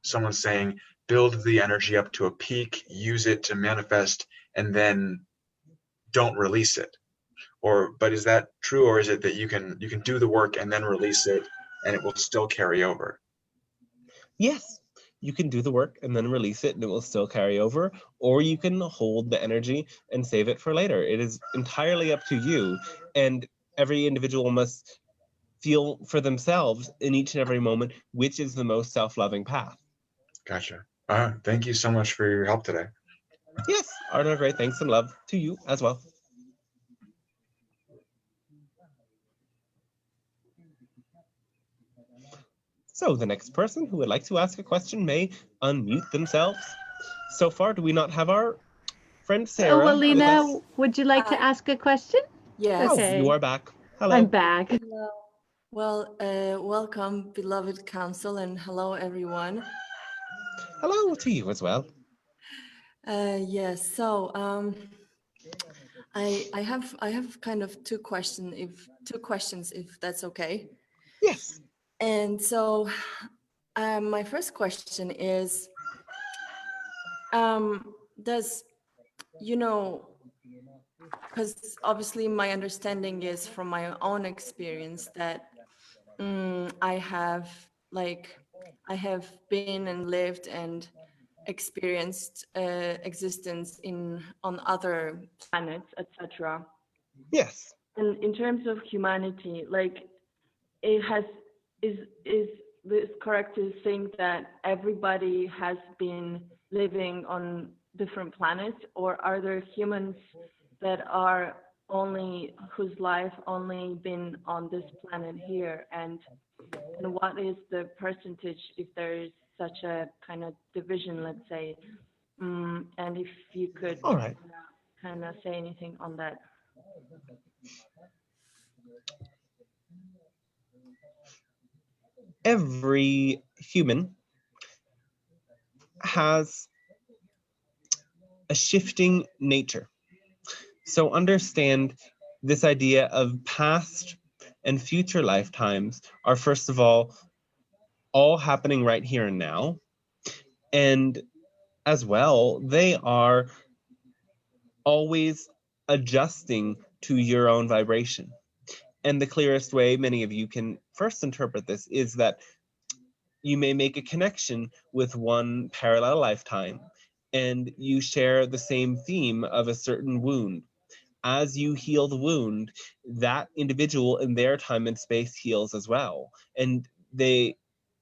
someone's saying, build the energy up to a peak, use it to manifest, and then don't release it. But is that true, or is it that you can do the work and then release it and it will still carry over? Yes, you can do the work and then release it and it will still carry over, or you can hold the energy and save it for later. It is entirely up to you, and every individual must feel for themselves in each and every moment which is the most self-loving path. Gotcha. Thank you so much for your help today. Yes, Arno, great thanks and love to you as well. So the next person who would like to ask a question may unmute themselves. So far, do we not have our friend Sarah? Oh, with Alina, us? would you like to Hi. ask a question? Yes. Okay. Oh, you are back. Hello. I'm back. Hello. Well, welcome, beloved council, and hello, everyone. Hello to you as well. Yes. So, I have kind of two questions, if that's okay. Yes. And so, my first question is, does, because obviously my understanding is from my own experience that I have been and lived and experienced existence on other planets, etc. Yes. And in terms of humanity, like is this correct to think that everybody has been living on different planets, or are there humans that are whose life only been on this planet here, and what is the percentage if there is such a kind of division, let's say, and if you could All right. kind of say anything on that. Every human has a shifting nature. So understand this idea of past and future lifetimes are, first of all happening right here and now. And as well, they are always adjusting to your own vibration. And the clearest way many of you can first interpret this is that you may make a connection with one parallel lifetime and you share the same theme of a certain wound. As you heal the wound, that individual in their time and space heals as well. And the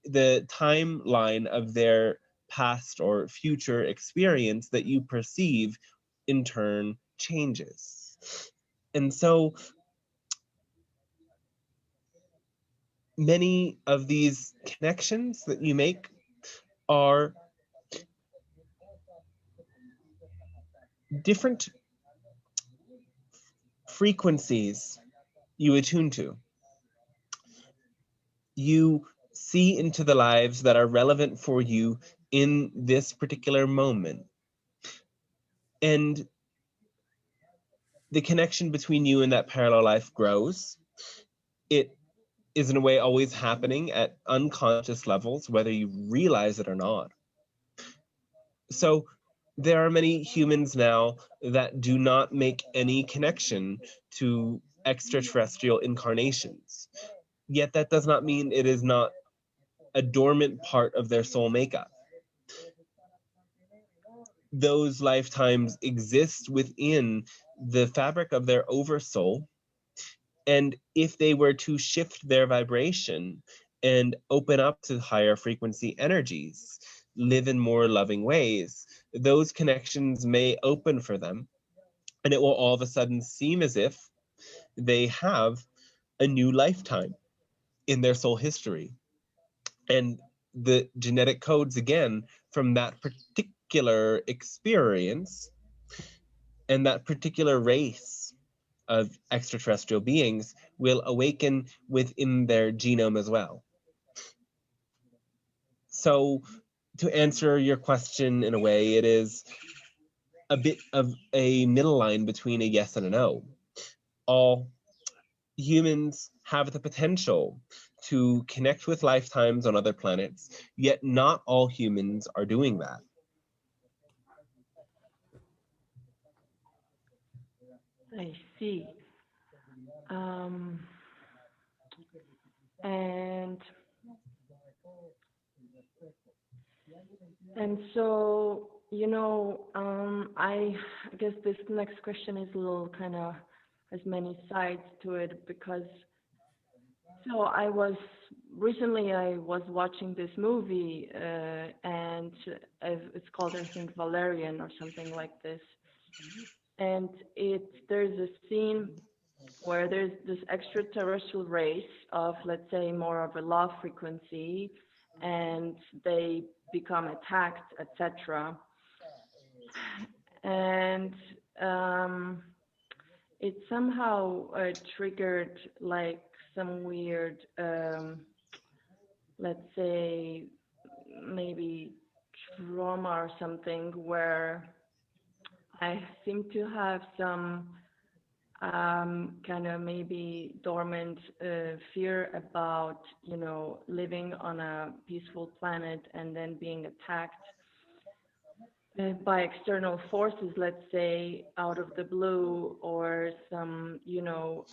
timeline of their past or future experience that you perceive in turn changes. And so many of these connections that you make are different frequencies you attune to. You see into the lives that are relevant for you in this particular moment. And the connection between you and that parallel life grows. It is in a way always happening at unconscious levels, whether you realize it or not. So there are many humans now that do not make any connection to extraterrestrial incarnations. Yet that does not mean it is not a dormant part of their soul makeup. Those lifetimes exist within the fabric of their oversoul. And if they were to shift their vibration and open up to higher frequency energies, live in more loving ways, those connections may open for them. And it will all of a sudden seem as if they have a new lifetime in their soul history. And the genetic codes, again, from that particular experience and that particular race of extraterrestrial beings will awaken within their genome as well. So to answer your question in a way, it is a bit of a middle line between a yes and a no. All humans have the potential to connect with lifetimes on other planets, yet not all humans are doing that. I see. And so, you know, I guess this next question is a little kind of has many sides to it, because so I was watching this movie, and it's called, I think, Valerian or something like this. And there's a scene where there's this extraterrestrial race of, let's say, more of a love frequency, and they become attacked, etc. And it somehow triggered like some weird, let's say, maybe trauma or something, where I seem to have some kind of maybe dormant fear about, you know, living on a peaceful planet and then being attacked by external forces, let's say, out of the blue, or some, you know,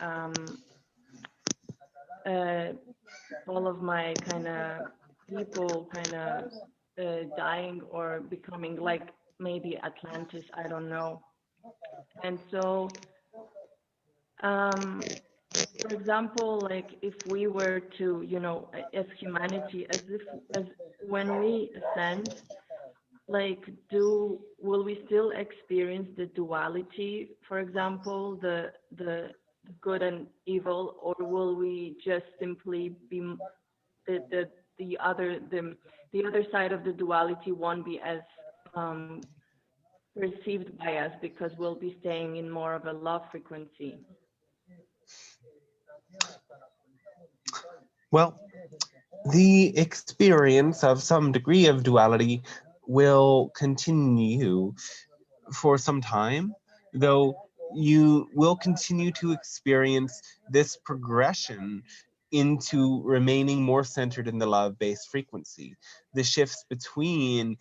all of my kind of people kind of dying or becoming like maybe Atlantis, I don't know. And so, for example, like if we were to, you know, as humanity, as when we ascend, like will we still experience the duality, for example, the good and evil, or will we just simply be the other side of the duality won't be as perceived by us, because we'll be staying in more of a love frequency? Well, the experience of some degree of duality will continue for some time, though you will continue to experience this progression into remaining more centered in the love-based frequency. The shifts between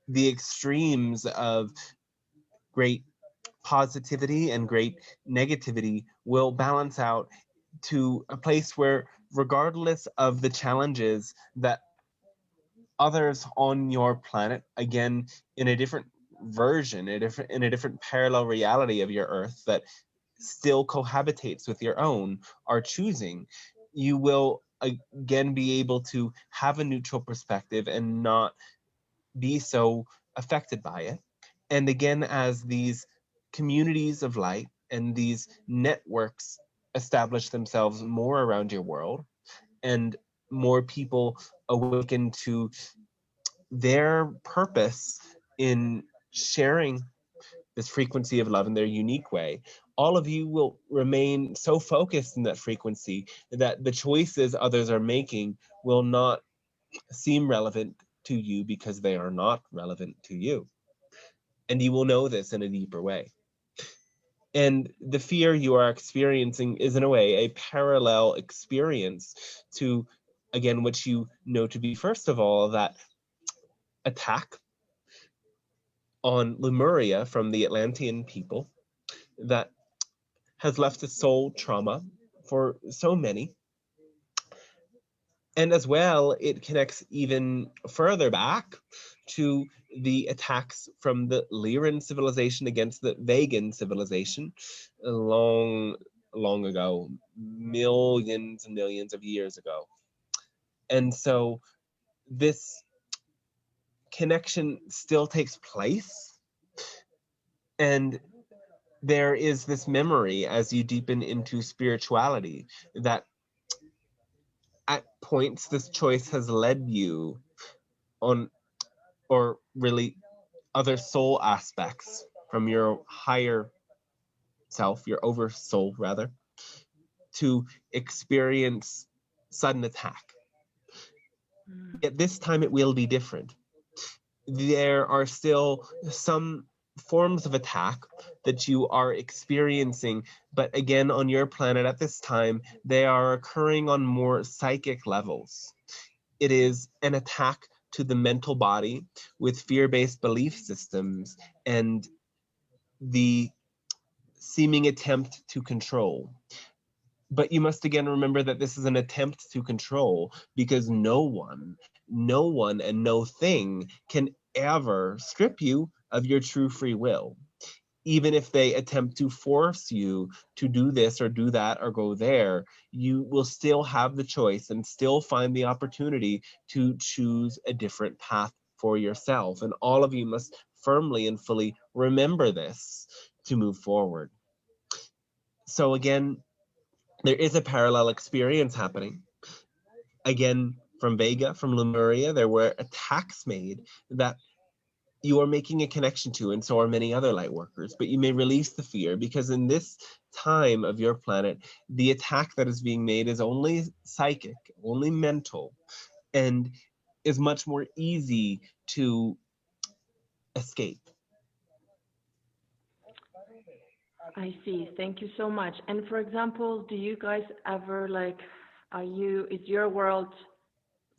the extremes of great positivity and great negativity will balance out to a place where, regardless of the challenges that others on your planet, again in a different version, in a different parallel reality of your Earth that still cohabitates with your own, are choosing, you will again be able to have a neutral perspective and not be so affected by it. And again, as these communities of light and these networks establish themselves more around your world, and more people awaken to their purpose in sharing this frequency of love in their unique way, all of you will remain so focused in that frequency that the choices others are making will not seem relevant to you, because they are not relevant to you. And you will know this in a deeper way. And the fear you are experiencing is, in a way, a parallel experience to, again, what you know to be, first of all, that attack on Lemuria from the Atlantean people that has left a soul trauma for so many. And as well, it connects even further back to the attacks from the Lyran civilization against the Vegan civilization long ago, millions and millions of years ago. And so this connection still takes place, and there is this memory as you deepen into spirituality that at points this choice has led you on, or really other soul aspects from your higher self, your over soul rather, to experience sudden attack. Yet this time it will be different. There are still some forms of attack that you are experiencing, but again, on your planet at this time, they are occurring on more psychic levels. It is an attack to the mental body with fear-based belief systems and the seeming attempt to control. But you must again remember that this is an attempt to control, because no one and no thing can ever strip you of your true free will. Even if they attempt to force you to do this or do that or go there, you will still have the choice and still find the opportunity to choose a different path for yourself. And all of you must firmly and fully remember this to move forward. So again, there is a parallel experience happening. Again, from Vega, from Lemuria, there were attacks made that you are making a connection to, and so are many other light workers. But you may release the fear, because in this time of your planet, the attack that is being made is only psychic, only mental, and is much more easy to escape. I see. Thank you so much. And for example, do you guys ever like, is your world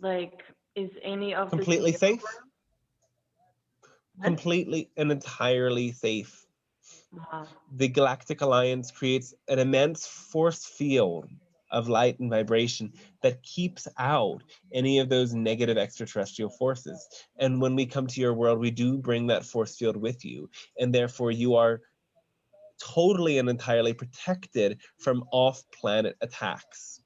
like, is any of Completely the safe? What? Completely and entirely safe. Wow. The Galactic Alliance creates an immense force field of light and vibration that keeps out any of those negative extraterrestrial forces. And when we come to your world, we do bring that force field with you. And therefore you are totally and entirely protected from off-planet attacks.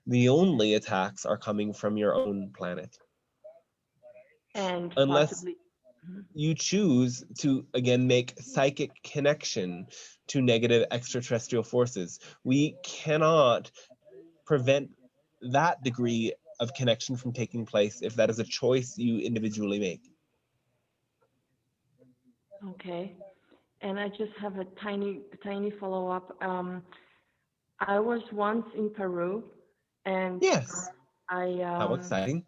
The only attacks are coming from your own planet. And Unless possibly. you choose to, again, make psychic connection to negative extraterrestrial forces. We cannot prevent that degree of connection from taking place if that is a choice you individually make. Okay. And I just have a tiny follow-up. I was once in Peru, and Yes. I How exciting.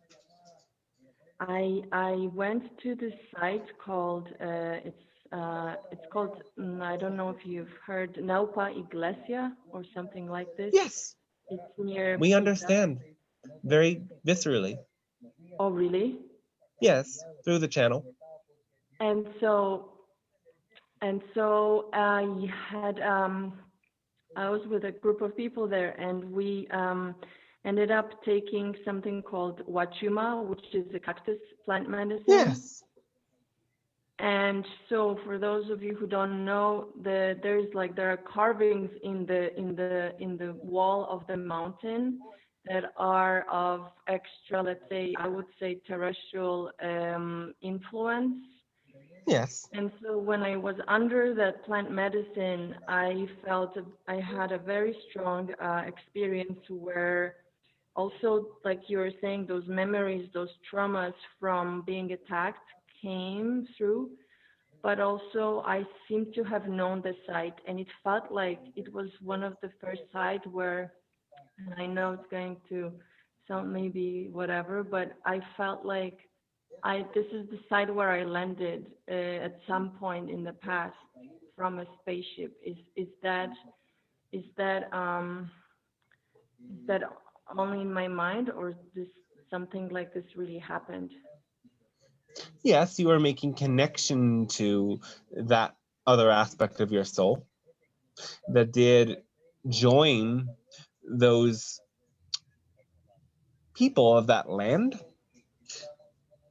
I went to this site called it's called I don't know if you've heard Napa Iglesia or something like this. Yes. It's near. We understand very viscerally. Oh, really? Yes, through the channel. And so I had I was with a group of people there, and we ended up taking something called wachuma, which is a cactus plant medicine. Yes. And so, for those of you who don't know, there are carvings in the wall of the mountain that are of extra, let's say, I would say, terrestrial influence. Yes. And so, when I was under that plant medicine, I felt I had a very strong experience where, also, like you were saying, those memories, those traumas from being attacked came through, but also I seem to have known the site, and it felt like it was one of the first sites where, and I know it's going to sound maybe whatever, but I felt like this is the site where I landed at some point in the past from a spaceship. Is that only in my mind, or this something like this really happened? Yes, you are making connection to that other aspect of your soul that did join those people of that land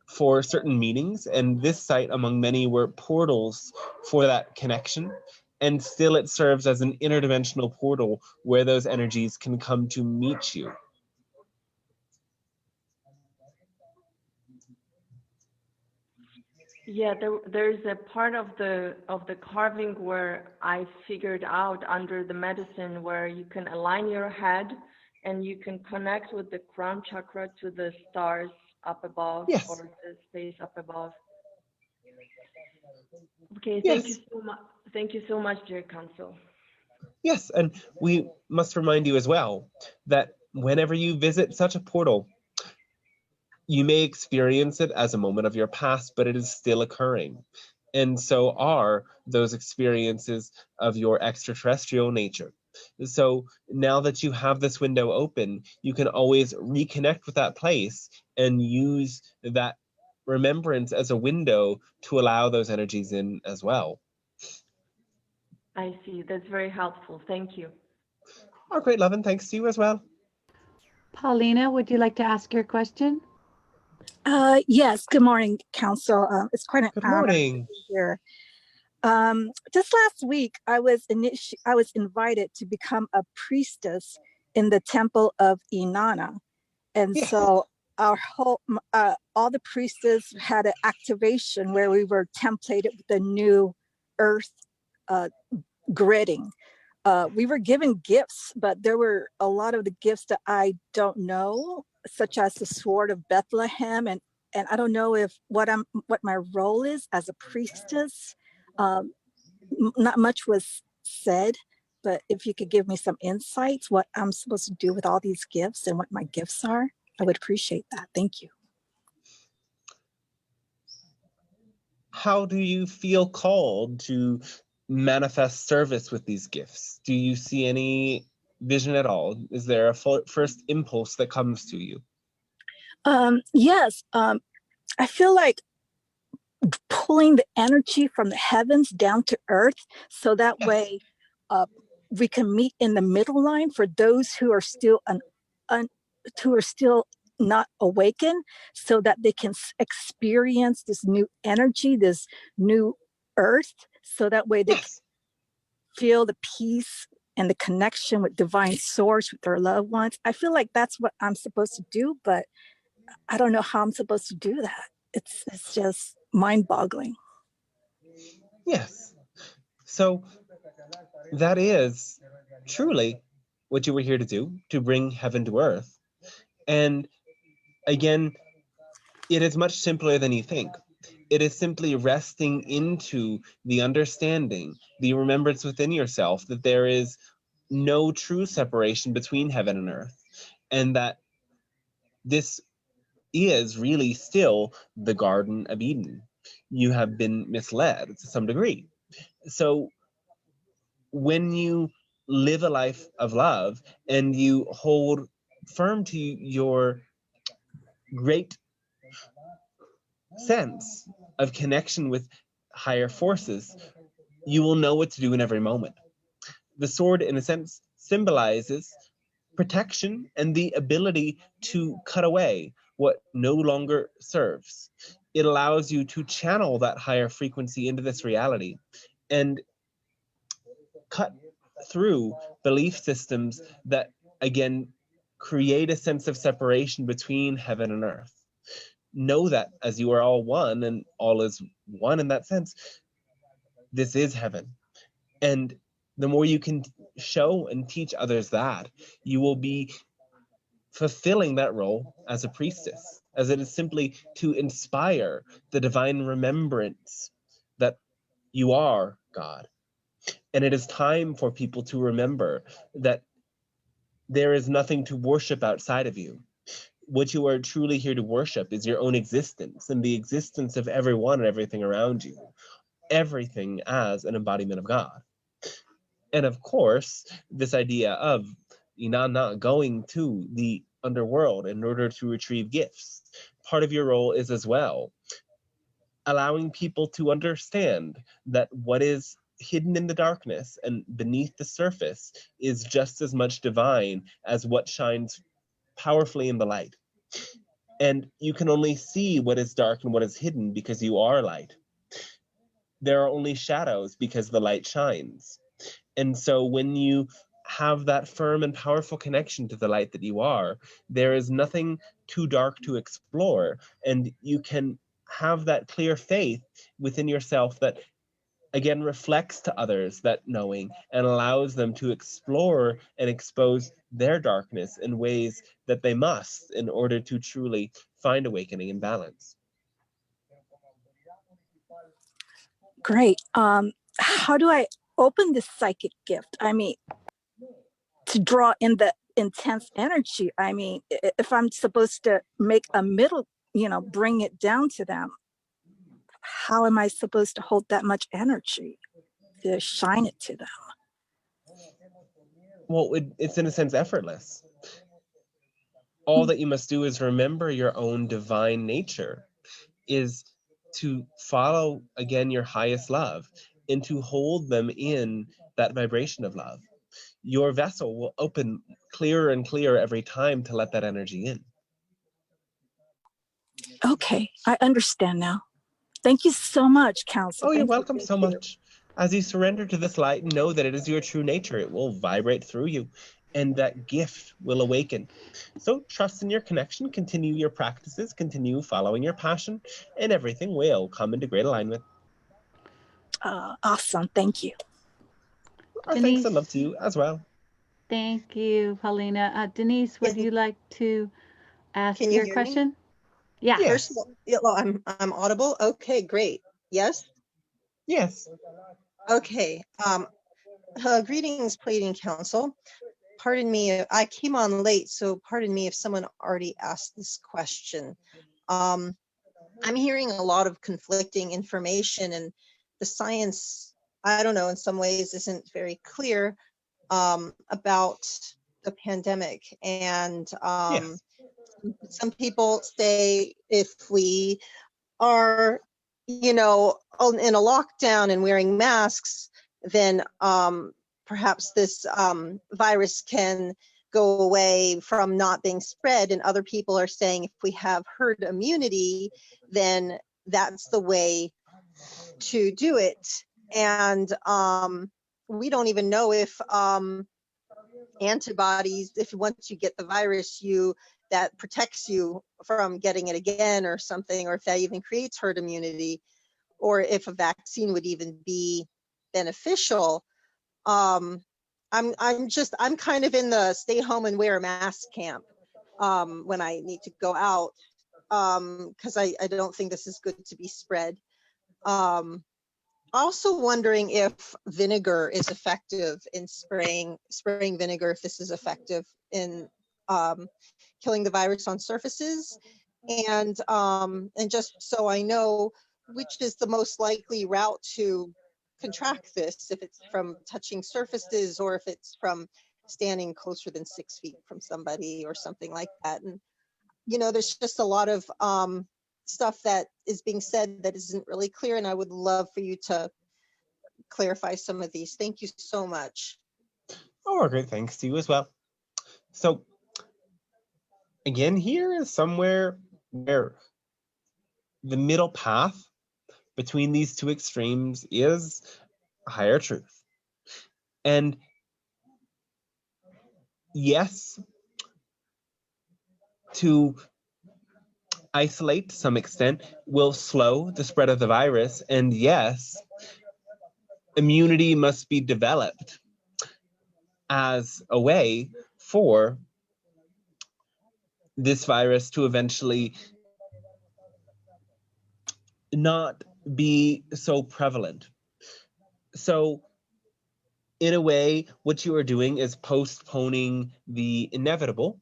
for certain meanings, and this site among many were portals for that connection, and still it serves as an interdimensional portal where those energies can come to meet you. Yeah, there's a part of the carving where I figured out under the medicine where you can align your head and you can connect with the crown chakra to the stars up above. Yes. Or the space up above. Okay, Yes. thank you so much. Thank you so much, dear Council. Yes, and we must remind you as well that whenever you visit such a portal, you may experience it as a moment of your past, but it is still occurring. And so are those experiences of your extraterrestrial nature. So now that you have this window open, you can always reconnect with that place and use that remembrance as a window to allow those energies in as well. I see. That's very helpful. Thank you. Oh, great, love, and thanks to you as well. Paulina, would you like to ask your question? Yes, good morning, Council. It's quite an Good honor to morning. be here. Just last week, I was invited to become a priestess in the Temple of Innana. And Yes. so our whole, all the priestess had an activation where we were templated with the new earth gridding. We were given gifts, but there were a lot of the gifts that I don't know, such as the sword of Bethlehem, and I don't know if what my role is as a priestess. Not much was said, but if you could give me some insights, what I'm supposed to do with all these gifts and what my gifts are, I would appreciate that. Thank you. How do you feel called to manifest service with these gifts? Do you see any vision at all? Is there a first impulse that comes to you? Yes, I feel like pulling the energy from the heavens down to earth, so that way we can meet in the middle line for those who are still not awakened, so that they can experience this new energy, this new earth, so that way they can feel the peace and the connection with divine source, with their loved ones. I feel like that's what I'm supposed to do, but I don't know how I'm supposed to do that. It's just mind-boggling. Yes. So that is truly what you were here to do, to bring heaven to earth. And again, it is much simpler than you think. It is simply resting into the understanding, the remembrance within yourself that there is no true separation between heaven and earth, and that this is really still the Garden of Eden. You have been misled to some degree. So when you live a life of love and you hold firm to your great sense of connection with higher forces, you will know what to do in every moment. The sword, in a sense, symbolizes protection and the ability to cut away what no longer serves. It allows you to channel that higher frequency into this reality and cut through belief systems that, again, create a sense of separation between heaven and earth. Know that as you are all one and all is one in that sense, this is heaven. And the more you can show and teach others that, you will be fulfilling that role as a priestess, as it is simply to inspire the divine remembrance that you are God. And it is time for people to remember that there is nothing to worship outside of you. What you are truly here to worship is your own existence and the existence of everyone and everything around you, everything as an embodiment of God. And of course, this idea of Innana going to the underworld in order to retrieve gifts, part of your role is as well allowing people to understand that what is hidden in the darkness and beneath the surface is just as much divine as what shines powerfully in the light. And you can only see what is dark and what is hidden because you are light. There are only shadows because the light shines. And so when you have that firm and powerful connection to the light that you are, there is nothing too dark to explore. And you can have that clear faith within yourself that, again, reflects to others that knowing and allows them to explore and expose their darkness in ways that they must in order to truly find awakening and balance. Great. How do I open this psychic gift? I mean, to draw in the intense energy. I mean, if I'm supposed to make a middle, bring it down to them, how am I supposed to hold that much energy to shine it to them? Well, it's in a sense effortless. All that you must do is remember your own divine nature, is to follow, again, your highest love and to hold them in that vibration of love. Your vessel will open clearer and clearer every time to let that energy in. Okay, I understand now. Thank you so much, Council. Oh, you're Thank you, welcome thank so you. much. As you surrender to this light, know that it is your true nature. It will vibrate through you, and that gift will awaken. So trust in your connection, continue your practices, continue following your passion, and everything will come into great alignment. Awesome, thank you. Our thanks and love to you as well. Thank you, Paulina. Denise, would you like to ask Can you your hear question? me? Yeah. Yes. First of all, yeah, well, I'm audible. Okay, great. Yes. Yes. Okay. Greetings, Pleiadian Council. Pardon me, I came on late, so pardon me if someone already asked this question. I'm hearing a lot of conflicting information, and the science, I don't know, in some ways isn't very clear about the pandemic. And Yes. some people say if we are, you know, in a lockdown and wearing masks, then perhaps this virus can go away from not being spread. And other people are saying if we have herd immunity, then that's the way to do it. And we don't even know if antibodies, if once you get the virus, that protects you from getting it again or something, or if that even creates herd immunity, or if a vaccine would even be beneficial. I'm kind of in the stay home and wear a mask camp when I need to go out, because I don't think this is good to be spread. Also wondering if vinegar is effective in spraying vinegar, if this is effective in killing the virus on surfaces, and just so I know which is the most likely route to contract this, if it's from touching surfaces or if it's from standing closer than 6 feet from somebody or something like that. And you know, there's just a lot of stuff that is being said that isn't really clear, and I would love for you to clarify some of these. Thank you so much. Oh, great thanks to you as well. So again, here is somewhere where the middle path between these two extremes is higher truth. And yes, to isolate to some extent will slow the spread of the virus. And yes, immunity must be developed as a way for this virus to eventually not be so prevalent. So in a way, what you are doing is postponing the inevitable,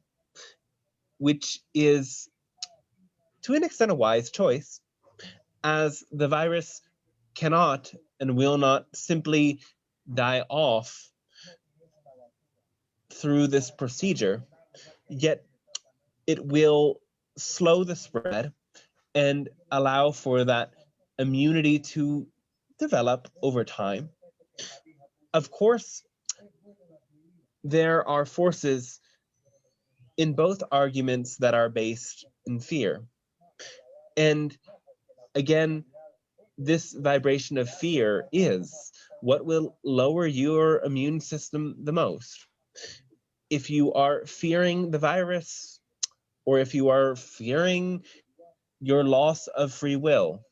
which is to an extent a wise choice, as the virus cannot and will not simply die off through this procedure, yet it will slow the spread and allow for that immunity to develop over time. Of course, there are forces in both arguments that are based in fear. And again, this vibration of fear is what will lower your immune system the most. If you are fearing the virus, or if you are fearing your loss of free will,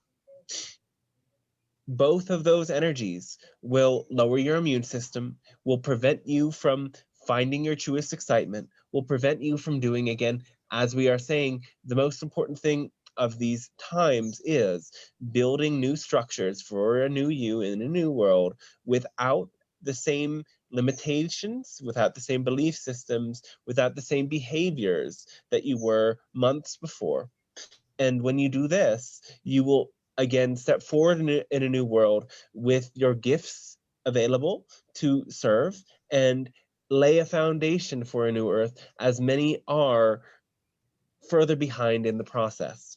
both of those energies will lower your immune system, will prevent you from finding your truest excitement, will prevent you from doing, again, as we are saying, the most important thing of these times is building new structures for a new you in a new world without the same limitations, without the same belief systems, without the same behaviors that you were months before. And when you do this, you will again step forward in a new world with your gifts available to serve and lay a foundation for a new earth, as many are further behind in the process.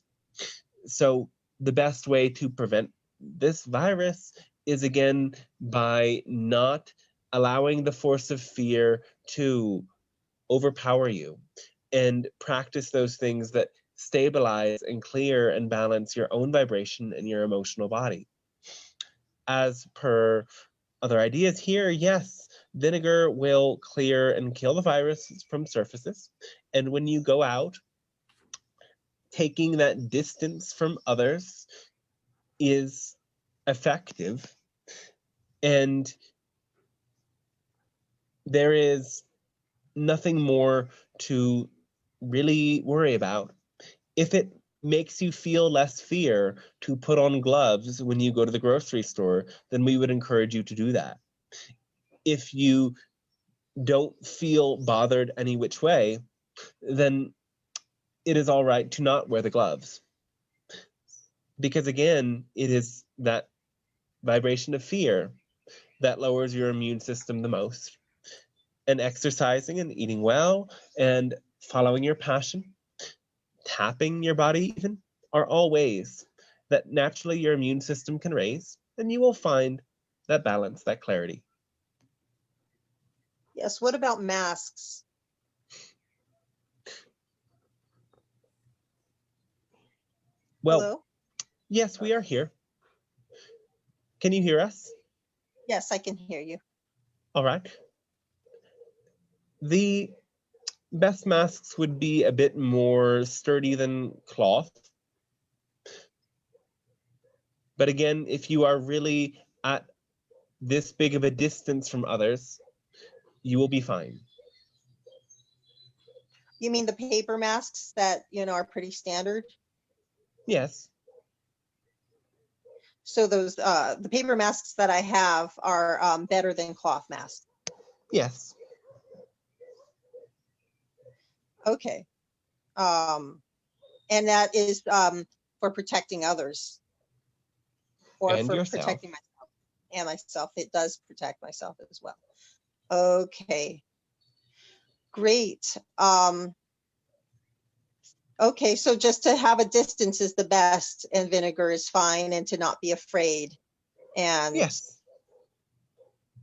So the best way to prevent this virus is again by not allowing the force of fear to overpower you, and practice those things that stabilize and clear and balance your own vibration and your emotional body. As per other ideas here, yes, vinegar will clear and kill the virus from surfaces. And when you go out, taking that distance from others is effective. And there is nothing more to really worry about. If it makes you feel less fear to put on gloves when you go to the grocery store, then we would encourage you to do that. If you don't feel bothered any which way, then it is all right to not wear the gloves. Because again, it is that vibration of fear that lowers your immune system the most. And exercising and eating well and following your passion, tapping your body even, are all ways that naturally your immune system can raise, and you will find that balance, that clarity. Yes, what about masks? Well, Hello? yes, we are here. Can you hear us? Yes, I can hear you. All right. The best masks would be a bit more sturdy than cloth. But again, if you are really at this big of a distance from others, you will be fine. You mean the paper masks that, are pretty standard? Yes. So those, the paper masks that I have are better than cloth masks. Yes. Okay. And that is for protecting others, or And for yourself. protecting myself and myself. It does protect myself as well. Okay. Great. Okay, so just to have a distance is the best, and vinegar is fine, and to not be afraid. And Yes.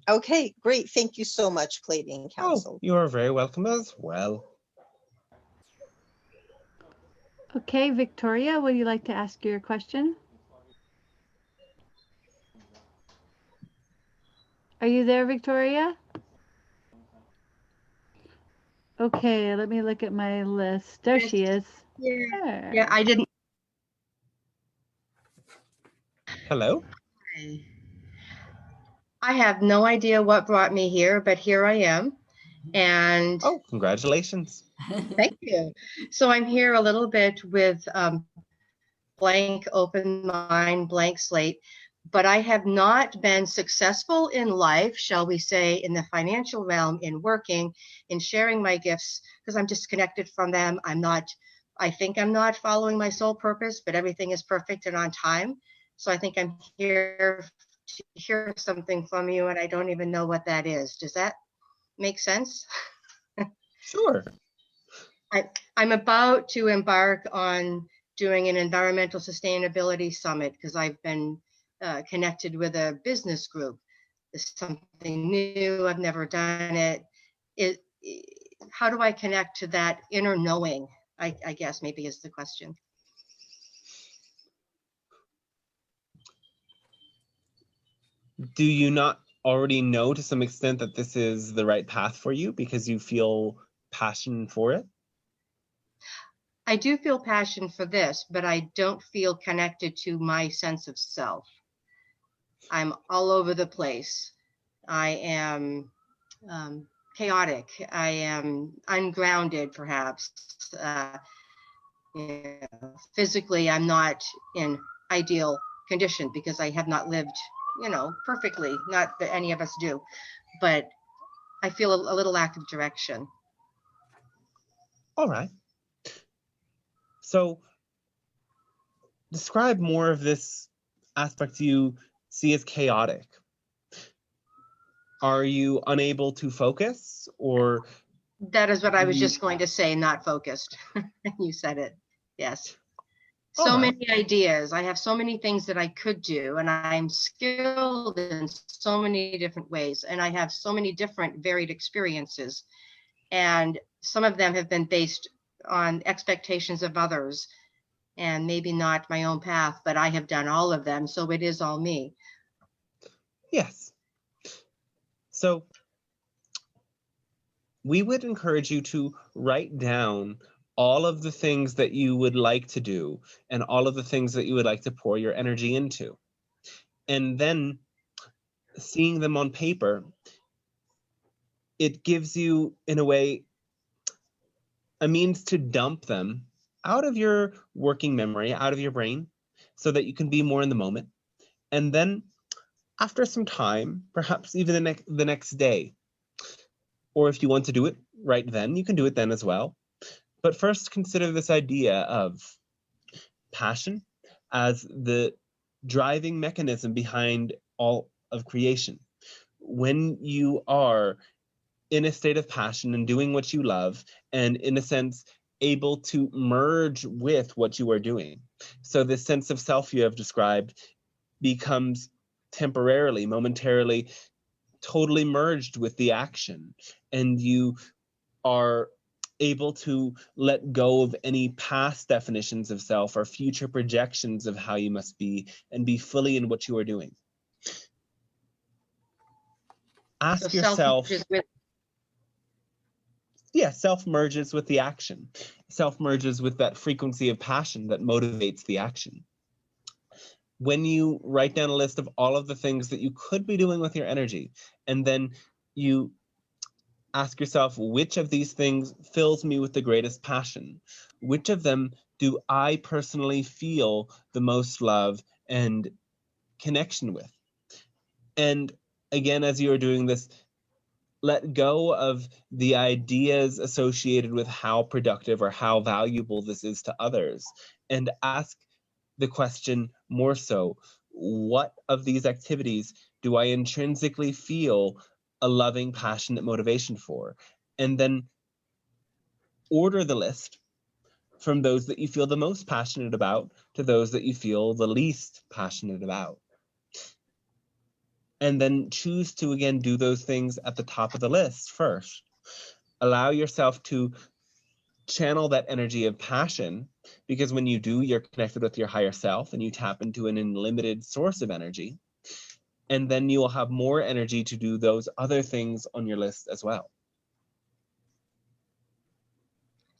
Okay, great. Thank you so much, Pleiadian Council. Oh, you are very welcome as well. Okay, Victoria, would you like to ask your question? Are you there, Victoria? Okay, let me look at my list. There she is. Yeah, I didn't. Hello. I have no idea what brought me here, but here I am. And Oh, congratulations. thank you. So I'm here a little bit with blank open mind, blank slate, but I have not been successful in life, shall we say, in the financial realm, in working, in sharing my gifts, because I'm disconnected from them. I think I'm not following my soul purpose, but everything is perfect and on time. So I think I'm here to hear something from you, and I don't even know what that is. Does that make sense? Sure. I'm about to embark on doing an environmental sustainability summit because I've been connected with a business group. It's something new. I've never done it. How do I connect to that inner knowing? I guess maybe is the question. Do you not already know to some extent that this is the right path for you because you feel passion for it? I do feel passion for this, but I don't feel connected to my sense of self. I'm all over the place. I am chaotic. I am ungrounded, perhaps. Physically, I'm not in ideal condition because I have not lived, perfectly. Not that any of us do, but I feel a little lack of direction. All right. So describe more of this aspect you see as chaotic. Are you unable to focus, or? That is what I was just going to say, not focused. You said it. Yes. So many ideas. I have so many things that I could do, and I'm skilled in so many different ways, and I have so many different varied experiences, and some of them have been based on expectations of others and maybe not my own path, but I have done all of them, so it is all me. Yes. So we would encourage you to write down all of the things that you would like to do and all of the things that you would like to pour your energy into. And then seeing them on paper, it gives you, in a way, a means to dump them out of your working memory, out of your brain, so that you can be more in the moment. And then after some time, perhaps even the next day, or if you want to do it right then, you can do it then as well. But first, consider this idea of passion as the driving mechanism behind all of creation. When you are in a state of passion and doing what you love, and in a sense, able to merge with what you are doing. So this sense of self you have described becomes temporarily, momentarily, totally merged with the action, and you are able to let go of any past definitions of self or future projections of how you must be, and be fully in what you are doing. Ask yourself, self merges with the action. Self merges with that frequency of passion that motivates the action. When you write down a list of all of the things that you could be doing with your energy, and then you ask yourself, which of these things fills me with the greatest passion? Which of them do I personally feel the most love and connection with? And again, as you are doing this, let go of the ideas associated with how productive or how valuable this is to others, and ask the question more so, what of these activities do I intrinsically feel a loving, passionate motivation for? And then order the list from those that you feel the most passionate about to those that you feel the least passionate about. And then choose to, again, do those things at the top of the list first. Allow yourself to channel that energy of passion, because when you do, you're connected with your higher self and you tap into an unlimited source of energy. And then you will have more energy to do those other things on your list as well.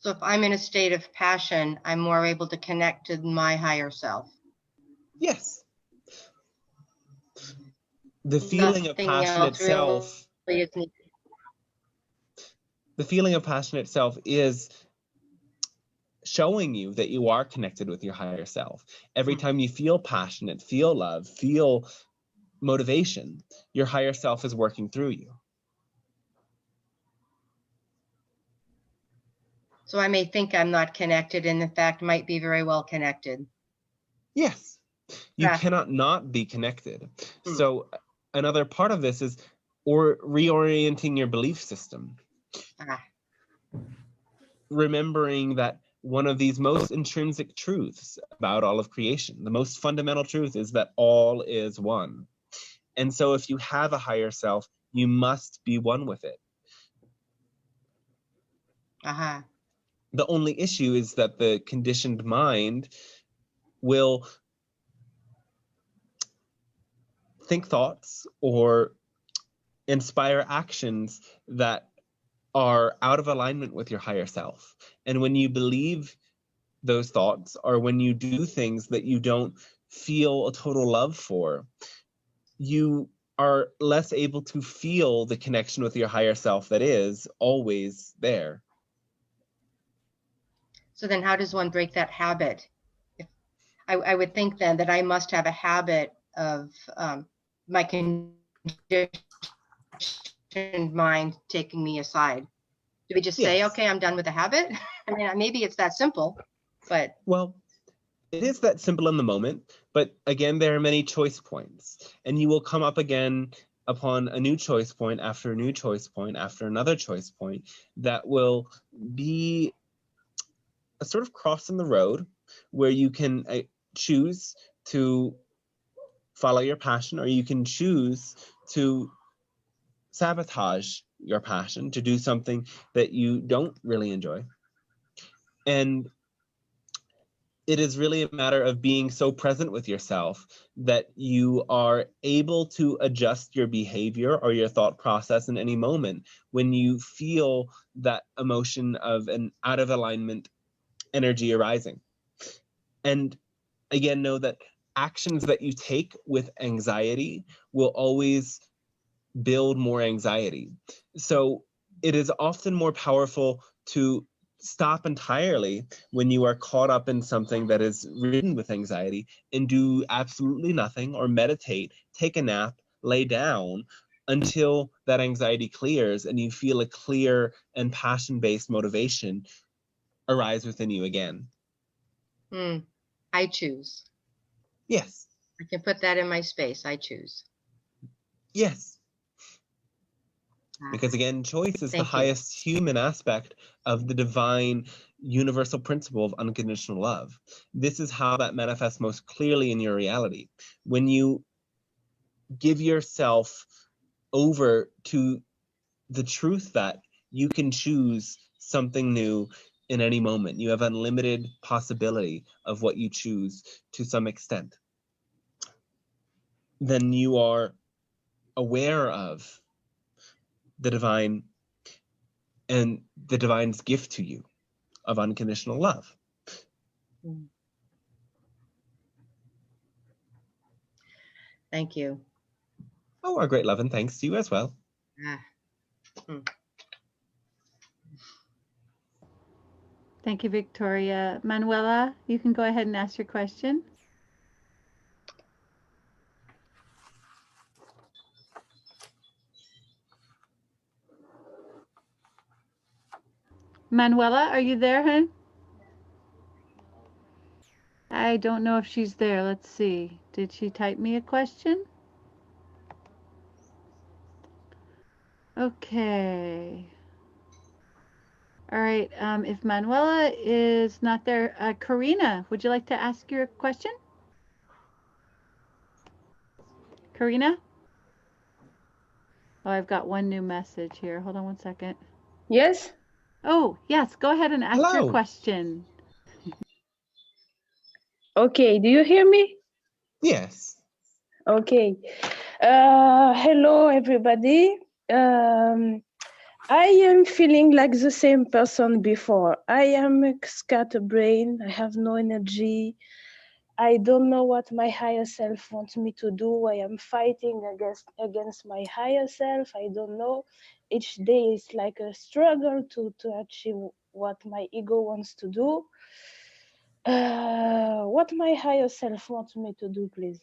So if I'm in a state of passion, I'm more able to connect to my higher self. Yes. The feeling of passion itself, the feeling of passion itself is showing you that you are connected with your higher self. Every time you feel passionate, feel love, feel motivation, your higher self is working through you. So I may think I'm not connected, and in fact might be very well connected. Yes, you cannot not be connected. So another part of this is reorienting your belief system. Remembering that one of these most intrinsic truths about all of creation, the most fundamental truth, is that all is one. And so if you have a higher self, you must be one with it. The only issue is that the conditioned mind will think thoughts or inspire actions that are out of alignment with your higher self. And when you believe those thoughts, or when you do things that you don't feel a total love for, you are less able to feel the connection with your higher self that is always there. So then how does one break that habit? I would think then that I must have a habit of my conditioned mind taking me aside. Do we just say, okay, I'm done with the habit? I mean, maybe it's that simple, but... Well, it is that simple in the moment, but again, there are many choice points, and you will come up again upon a new choice point after a new choice point after another choice point that will be a sort of cross in the road where you can choose to follow your passion, or you can choose to sabotage your passion, to do something that you don't really enjoy. And it is really a matter of being so present with yourself that you are able to adjust your behavior or your thought process in any moment when you feel that emotion of an out of alignment energy arising. And again, know that actions that you take with anxiety will always build more anxiety. So it is often more powerful to stop entirely when you are caught up in something that is ridden with anxiety and do absolutely nothing, or meditate, take a nap, lay down until that anxiety clears and you feel a clear and passion-based motivation arise within you again. I choose. Yes. I can put that in my space. I choose. Yes. Because again, choice is the highest human aspect of the divine universal principle of unconditional love. This is how that manifests most clearly in your reality. When you give yourself over to the truth that you can choose something new in any moment, you have unlimited possibility of what you choose to some extent, then you are aware of the divine and the divine's gift to you of unconditional love. Thank you. Oh, our great love, and thanks to you as well. Thank you, Victoria. Manuela, you can go ahead and ask your question. Manuela, are you there, hon? I don't know if she's there. Let's see. Did she type me a question? Okay. All right. If Manuela is not there, Karina, would you like to ask your question? Karina? Oh, I've got one new message here. Hold on one second. Yes. Oh, yes. Go ahead and ask your question. Okay. Do you hear me? Yes. Okay. Hello, everybody. I am feeling like the same person before. I am a scatterbrain. I have no energy. I don't know what my higher self wants me to do. I am fighting against my higher self. I don't know. Each day is like a struggle to achieve what my ego wants to do. What my higher self wants me to do, please.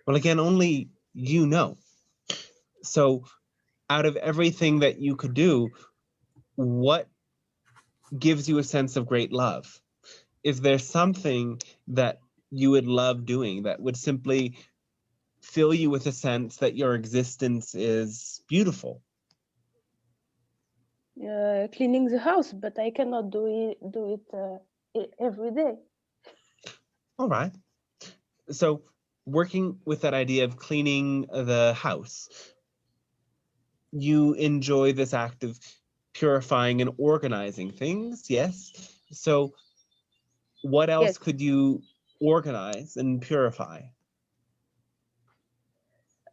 Well, again, only you know. So out of everything that you could do, what gives you a sense of great love? Is there something that you would love doing that would simply fill you with a sense that your existence is beautiful? Cleaning the house, but I cannot do it every day. All right. So working with that idea of cleaning the house, you enjoy this act of purifying and organizing things, yes? So what else could you organize and purify?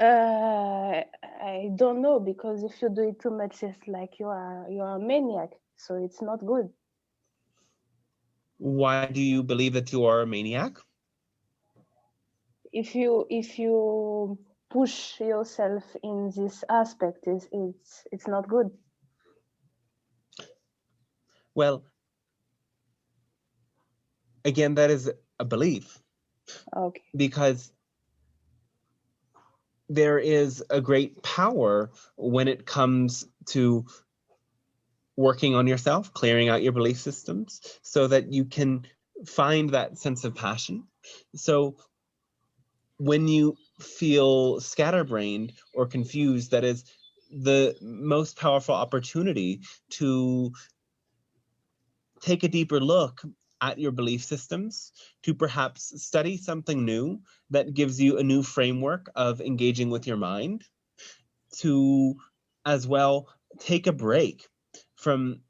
I don't know, because if you do it too much, it's like you are a maniac. So it's not good. Why do you believe that you are a maniac? If you push yourself in this aspect, it's not good. Well, again, that is a belief. Okay. Because there is a great power when it comes to working on yourself, clearing out your belief systems so that you can find that sense of passion. So when you feel scatterbrained or confused, that is the most powerful opportunity to take a deeper look at your belief systems, to perhaps study something new that gives you a new framework of engaging with your mind, to as well take a break from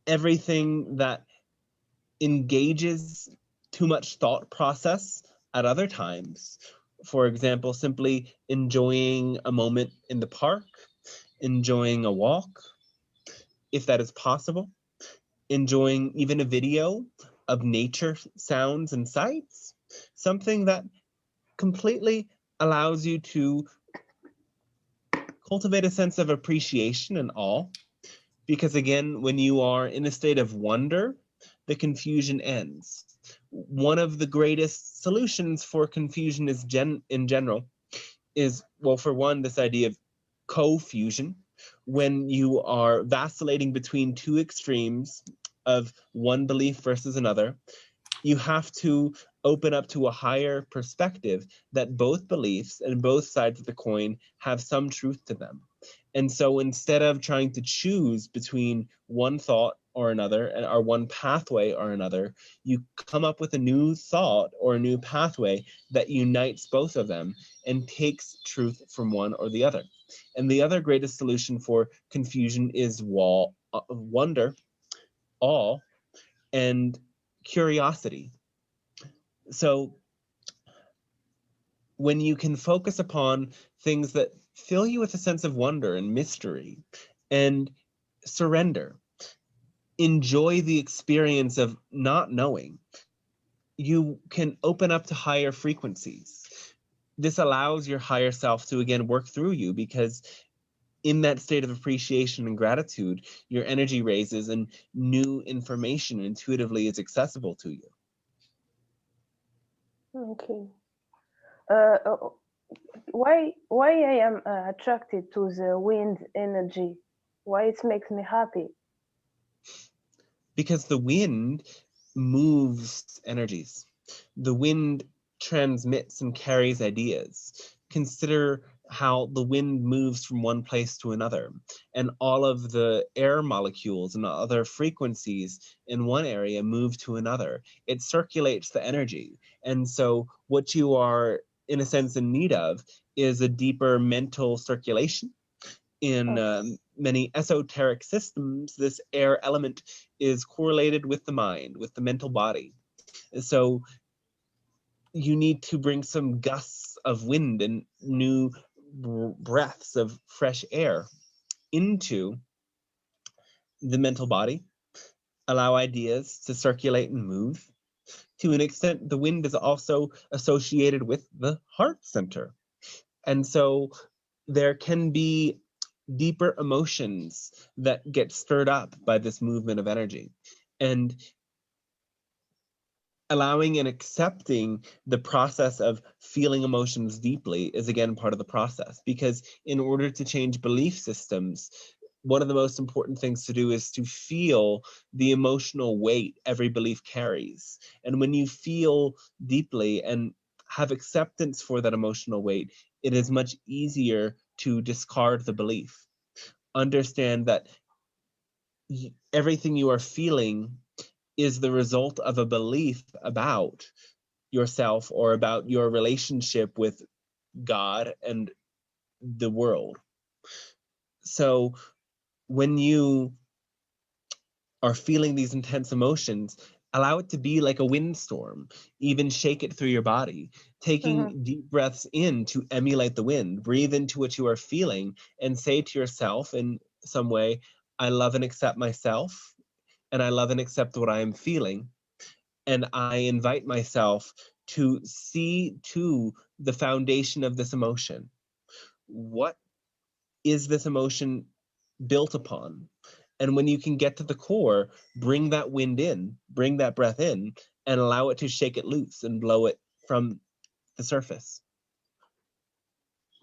everything that engages too much thought process at other times. For example, simply enjoying a moment in the park, enjoying a walk, if that is possible, enjoying even a video of nature sounds and sights, something that completely allows you to cultivate a sense of appreciation and awe. Because again, when you are in a state of wonder, the confusion ends. One of the greatest solutions for confusion is in general is, well, for one, this idea of co-fusion, when you are vacillating between two extremes of one belief versus another. You have to open up to a higher perspective that both beliefs and both sides of the coin have some truth to them. And so instead of trying to choose between one thought or another, or one pathway or another, you come up with a new thought or a new pathway that unites both of them and takes truth from one or the other. And the other greatest solution for confusion is wonder, awe, and curiosity. So when you can focus upon things that fill you with a sense of wonder and mystery and surrender, enjoy the experience of not knowing, you can open up to higher frequencies. This allows your higher self to again work through you, because in that state of appreciation and gratitude, your energy raises and new information intuitively is accessible to you. Okay. Why I am attracted to the wind energy? Why it makes me happy? Because the wind moves energies. The wind transmits and carries ideas. Consider how the wind moves from one place to another, and all of the air molecules and other frequencies in one area move to another. It circulates the energy. And so what you are, in a sense, in need of is a deeper mental circulation. In many esoteric systems, this air element is correlated with the mind, with the mental body. So you need to bring some gusts of wind and new breaths of fresh air into the mental body, allow ideas to circulate and move. To an extent, the wind is also associated with the heart center. And so there can be deeper emotions that get stirred up by this movement of energy. And allowing and accepting the process of feeling emotions deeply is again part of the process, because in order to change belief systems, one of the most important things to do is to feel the emotional weight every belief carries. And when you feel deeply and have acceptance for that emotional weight, it is much easier to discard the belief. Understand that everything you are feeling is the result of a belief about yourself or about your relationship with God and the world. So when you are feeling these intense emotions, allow it to be like a windstorm. Even shake it through your body, taking deep breaths in to emulate the wind. Breathe into what you are feeling and say to yourself in some way, I love and accept myself, and I love and accept what I am feeling. And I invite myself to see to the foundation of this emotion. What is this emotion built upon? And when you can get to the core, bring that wind in, bring that breath in, and allow it to shake it loose and blow it from the surface.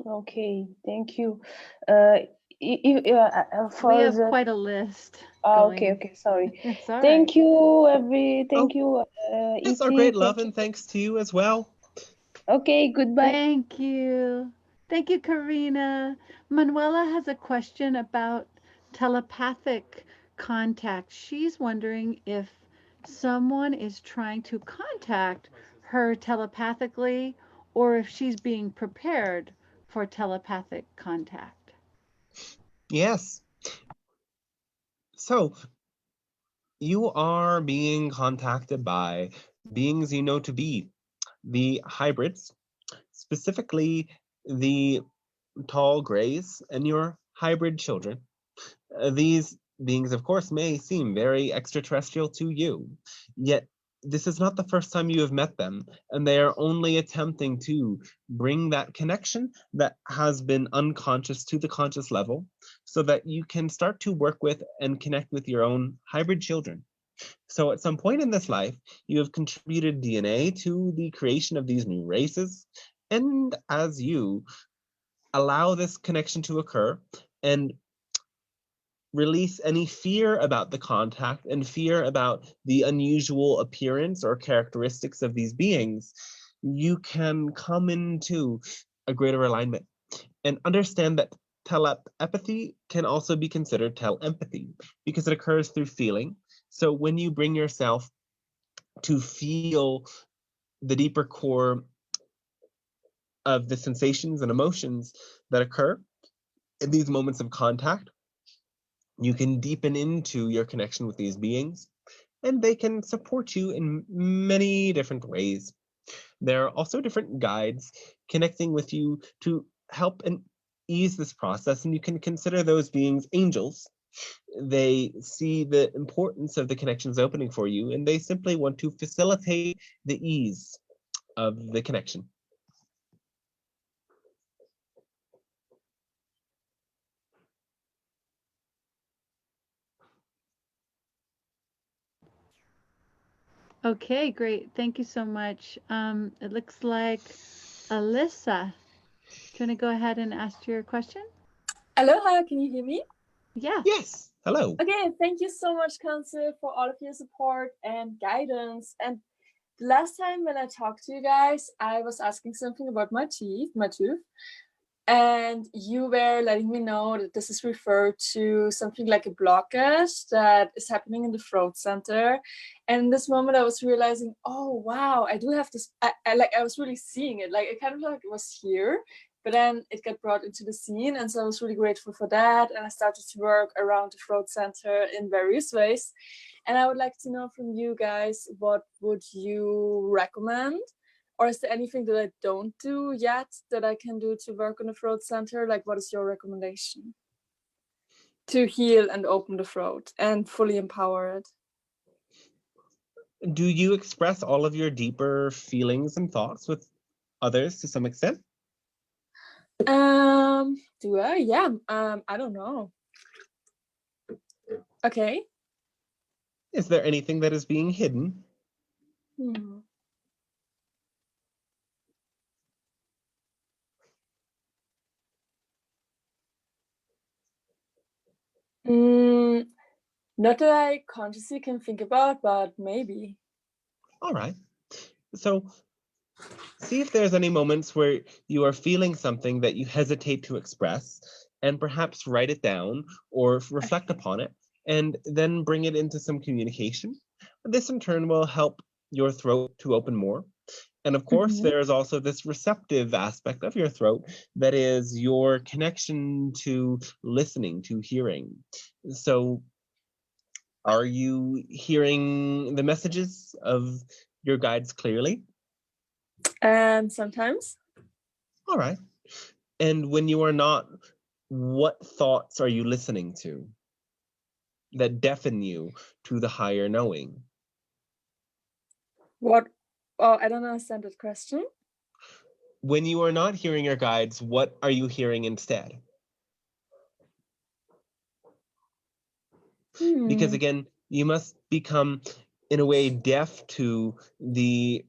Okay, thank you. We have quite a list. Okay, sorry. It's all Thank right. you, thank you. It's our E.T., great love and thanks to you as well. Okay, goodbye. Thank you. Thank you, Karina. Manuela has a question about telepathic contact. She's wondering if someone is trying to contact her telepathically, or if she's being prepared for telepathic contact. Yes. So you are being contacted by beings you know to be the hybrids, specifically the tall grays and your hybrid children. These beings, of course, may seem very extraterrestrial to you, yet this is not the first time you have met them, and they are only attempting to bring that connection that has been unconscious to the conscious level so that you can start to work with and connect with your own hybrid children. So at some point in this life, you have contributed DNA to the creation of these new races, and as you allow this connection to occur and release any fear about the contact and fear about the unusual appearance or characteristics of these beings, you can come into a greater alignment and understand that telepathy can also be considered telempathy because it occurs through feeling. So when you bring yourself to feel the deeper core of the sensations and emotions that occur in these moments of contact, you can deepen into your connection with these beings, and they can support you in many different ways. There are also different guides connecting with you to help and ease this process, and you can consider those beings angels. They see the importance of the connections opening for you, and they simply want to facilitate the ease of the connection. Okay, great. Thank you so much. It looks like Alyssa. Do you want to go ahead and ask your question? Aloha, can you hear me? Yeah. Yes. Hello. Okay, thank you so much, Council, for all of your support and guidance. And the last time when I talked to you guys, I was asking something about my tooth, and you were letting me know that this is referred to something like a blockage that is happening in the throat center. And in this moment, I was realizing, oh wow, I do have this. I was really seeing it. Like it kind of like it was here, but then it got brought into the scene, and so I was really grateful for that. And I started to work around the throat center in various ways. And I would like to know from you guys, what would you recommend? Or is there anything that I don't do yet that I can do to work on the throat center? Like, what is your recommendation to heal and open the throat and fully empower it? Do you express all of your deeper feelings and thoughts with others to some extent? Do I? Yeah. I don't know. Okay. Is there anything that is being hidden? Not that I consciously can think about, but maybe. All right. So see if there's any moments where you are feeling something that you hesitate to express, and perhaps write it down or reflect upon it, and then bring it into some communication. This in turn will help your throat to open more. And of course, there is also this receptive aspect of your throat that is your connection to listening, to hearing. So are you hearing the messages of your guides clearly? Sometimes. All right. And when you are not, what thoughts are you listening to that deafen you to the higher knowing? What? Oh, I don't understand that question. When you are not hearing your guides, what are you hearing instead? Because again, you must become, in a way, deaf to the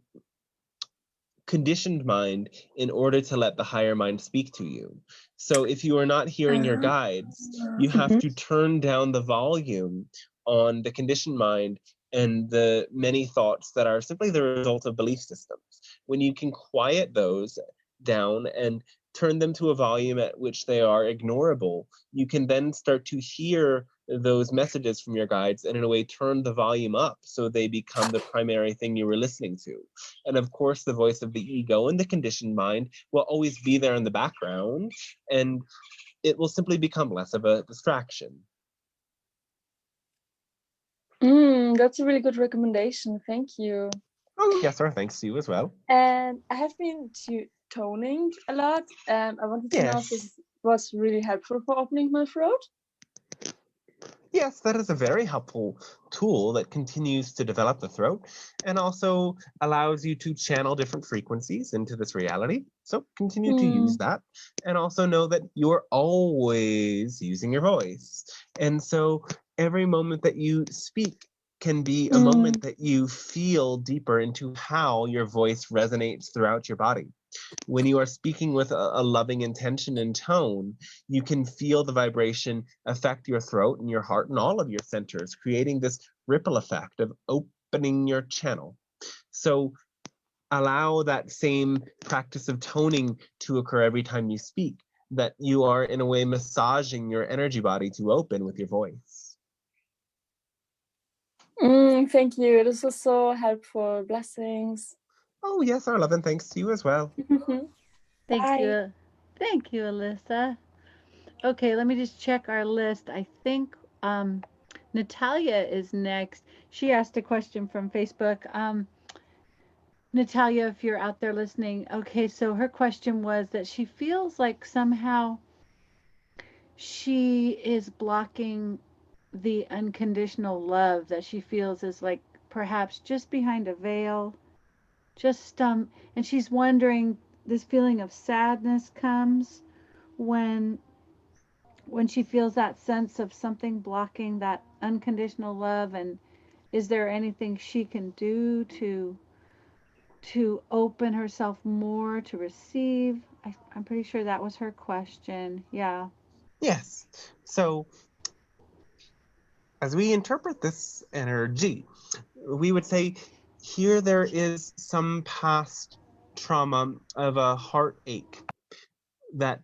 conditioned mind in order to let the higher mind speak to you. So if you are not hearing your guides, you have to turn down the volume on the conditioned mind and the many thoughts that are simply the result of belief systems. When you can quiet those down and turn them to a volume at which they are ignorable, you can then start to hear those messages from your guides and in a way turn the volume up so they become the primary thing you were listening to. And of course, the voice of the ego and the conditioned mind will always be there in the background, and it will simply become less of a distraction. That's a really good recommendation. Thank you. Oh, yes, sir. Thanks to you as well. And I have been toning a lot. I wanted to know if this was really helpful for opening my throat. Yes, that is a very helpful tool that continues to develop the throat and also allows you to channel different frequencies into this reality. So continue to use that, and also know that you're always using your voice. And so every moment that you speak can be a moment that you feel deeper into how your voice resonates throughout your body. When you are speaking with a loving intention and tone, you can feel the vibration affect your throat and your heart and all of your centers, creating this ripple effect of opening your channel. So allow that same practice of toning to occur every time you speak, that you are in a way massaging your energy body to open with your voice. Thank you. This was so helpful. Blessings. Oh, yes, our love and thanks to you as well. Thank you. Thank you, Alyssa. Okay, let me just check our list. I think Natalia is next. She asked a question from Facebook. Natalia, if you're out there listening, okay, so her question was that she feels like somehow she is blocking the unconditional love that she feels is like perhaps just behind a veil. And she's wondering, this feeling of sadness comes when she feels that sense of something blocking that unconditional love, and is there anything she can do to open herself more to receive? I'm pretty sure that was her question. Yeah. Yes. So as we interpret this energy, we would say here there is some past trauma of a heartache that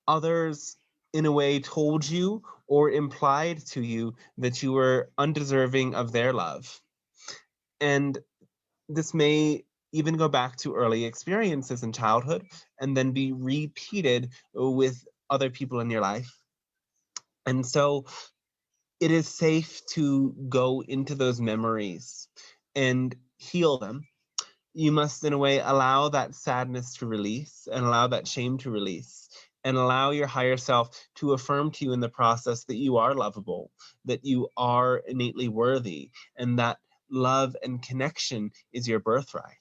others in a way told you or implied to you that you were undeserving of their love. And this may even go back to early experiences in childhood and then be repeated with other people in your life. And so it is safe to go into those memories and heal them. You must, in a way, allow that sadness to release and allow that shame to release and allow your higher self to affirm to you in the process that you are lovable, that you are innately worthy, and that love and connection is your birthright.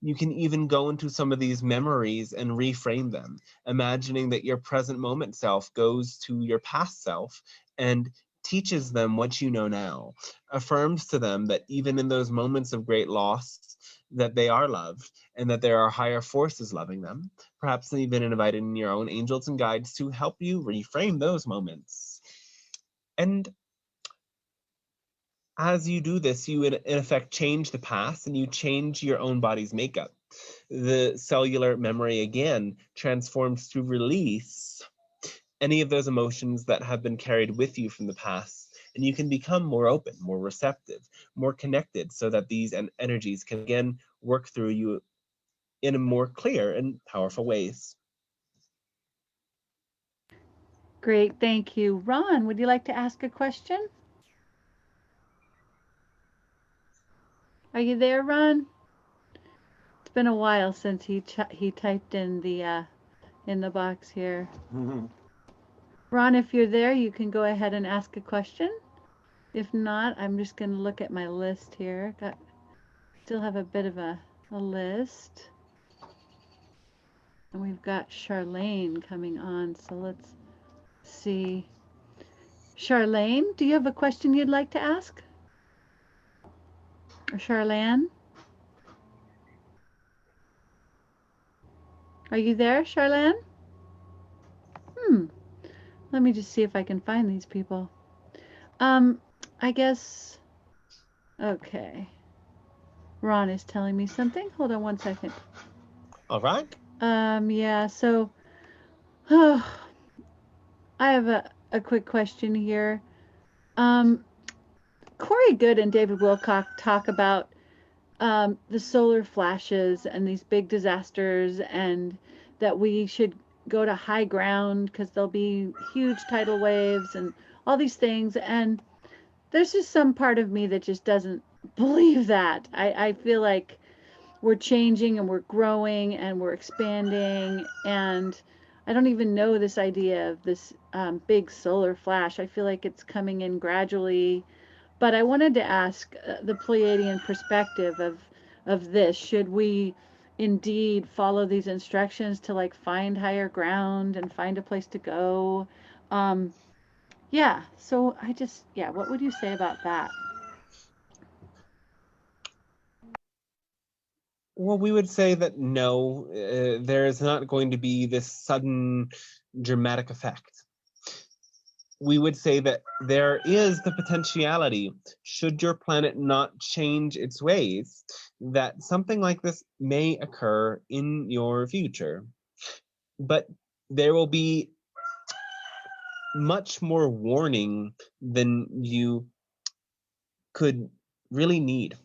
You can even go into some of these memories and reframe them, imagining that your present moment self goes to your past self and teaches them what you know now, affirms to them that even in those moments of great loss, that they are loved and that there are higher forces loving them, perhaps even inviting your own angels and guides to help you reframe those moments. And as you do this, you in effect change the past and you change your own body's makeup. The cellular memory again transforms to release any of those emotions that have been carried with you from the past, and you can become more open, more receptive, more connected, so that these energies can again work through you in a more clear and powerful ways. Great, thank you. Ron, would you like to ask a question? Are you there, Ron? It's been a while since he typed in the box here. Ron, if you're there, you can go ahead and ask a question. If not, I'm just going to look at my list here. Still have a bit of a list. And we've got Charlene coming on, so let's see. Charlene, do you have a question you'd like to ask? Or Charlene? Are you there, Charlene? Let me just see if I can find these people. I guess, okay. Ron is telling me something. Hold on one second. All right. Yeah, so, I have a quick question here. Corey Good and David Wilcock talk about the solar flashes and these big disasters, and that we should go to high ground because there'll be huge tidal waves and all these things. And there's just some part of me that just doesn't believe that. I feel like we're changing and we're growing and we're expanding, and I don't even know this idea of this big solar flash. I feel like it's coming in gradually. But I wanted to ask the Pleiadian perspective of this. Should we indeed follow these instructions to like find higher ground and find a place to go? Yeah, so what would you say about that? Well, we would say that no, there is not going to be this sudden dramatic effect. We would say that there is the potentiality, should your planet not change its ways, that something like this may occur in your future. But there will be much more warning than you could really need.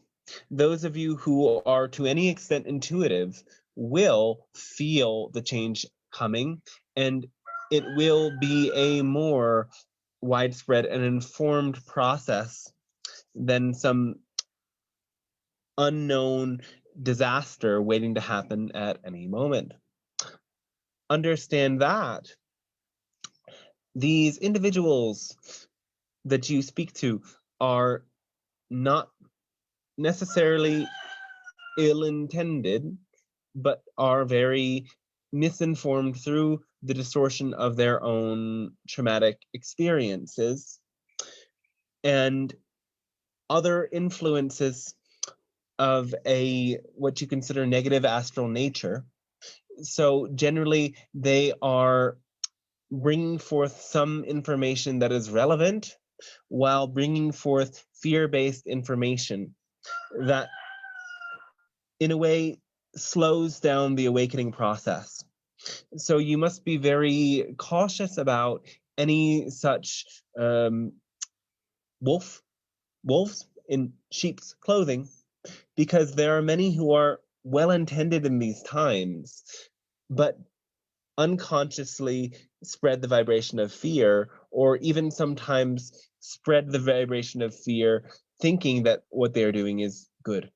Those of you who are to any extent intuitive will feel the change coming, and it will be a more widespread and informed process than some unknown disaster waiting to happen at any moment. Understand that these individuals that you speak to are not necessarily ill-intended, but are very misinformed through the distortion of their own traumatic experiences and other influences of what you consider negative astral nature. So generally, they are bringing forth some information that is relevant while bringing forth fear-based information that, in a way, slows down the awakening process. So you must be very cautious about any such wolves in sheep's clothing, because there are many who are well-intended in these times, but unconsciously spread the vibration of fear, or even sometimes spread the vibration of fear thinking that what they're doing is good.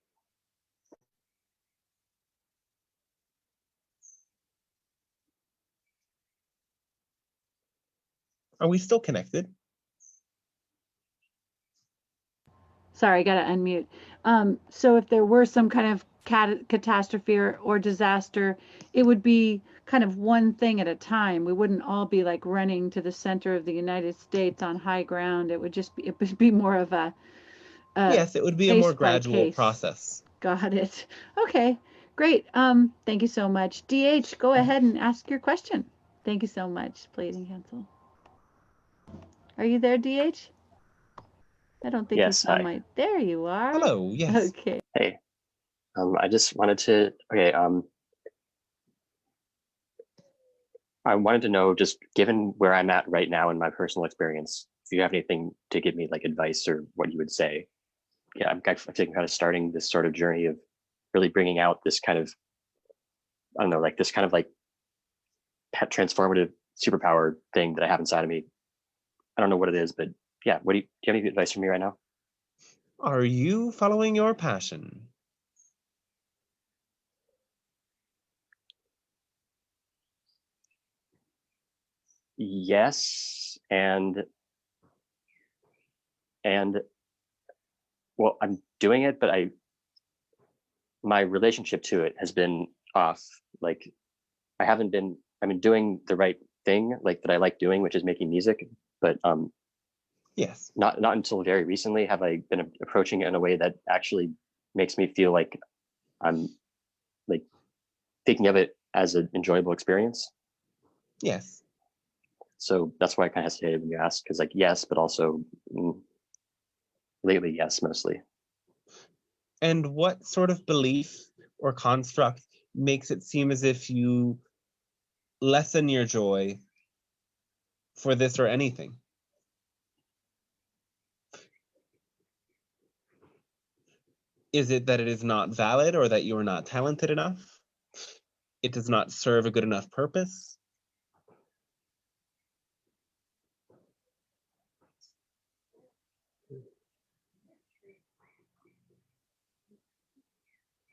Are we still connected? Sorry, I got to unmute. So if there were some kind of catastrophe or disaster, it would be kind of one thing at a time. We wouldn't all be like running to the center of the United States on high ground. It would be more of a yes, it would be a more gradual process. Got it. Okay, great. Thank you so much. DH, go ahead and ask your question. Thank you so much, Pleiadian Council. Are you there, DH? I don't think yes, he's on my. There you are. Hello. Yes. Okay. Hey. I just wanted to. Okay. I wanted to know, just given where I'm at right now in my personal experience, if you have anything to give me, like advice or what you would say. Yeah, I'm kind of starting this sort of journey of really bringing out this kind of, I don't know, like this kind of like transformative superpower thing that I have inside of me. I don't know what it is, but yeah, do you have any advice for me right now? Are you following your passion? Yes, and well, I'm doing it, but my relationship to it has been off. Like I've been doing the right thing, like that I like doing, which is making music, but yes, not until very recently have I been approaching it in a way that actually makes me feel like I'm like thinking of it as an enjoyable experience. Yes. So that's why I kind of hesitated when you asked, because like yes, but also lately yes, mostly. And what sort of belief or construct makes it seem as if you lessen your joy for this or anything? Is it that it is not valid or that you are not talented enough? It does not serve a good enough purpose?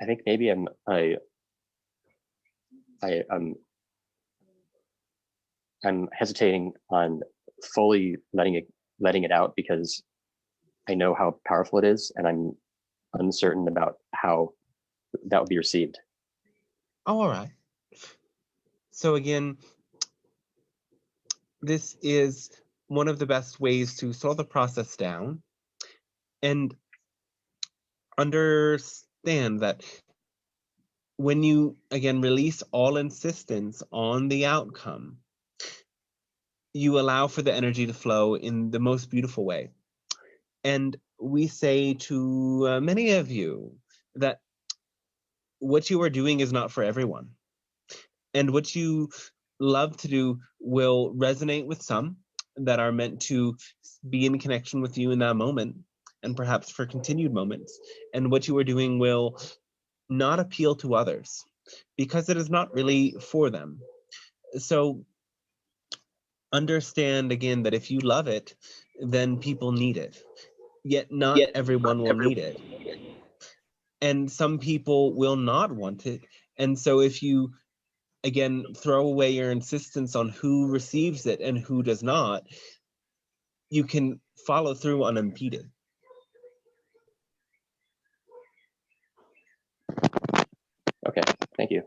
I think maybe I'm hesitating on fully letting it out because I know how powerful it is, and I'm uncertain about how that would be received. Oh, all right. So again, this is one of the best ways to slow the process down and understand that when you, again, release all insistence on the outcome, you allow for the energy to flow in the most beautiful way. And we say to many of you that what you are doing is not for everyone. And what you love to do will resonate with some that are meant to be in connection with you in that moment and perhaps for continued moments. And what you are doing will not appeal to others because it is not really for them. So understand again that if you love it, then people need it. Yet not everyone will need it. And some people will not want it. And so if you, again, throw away your insistence on who receives it and who does not, you can follow through unimpeded. Okay, thank you.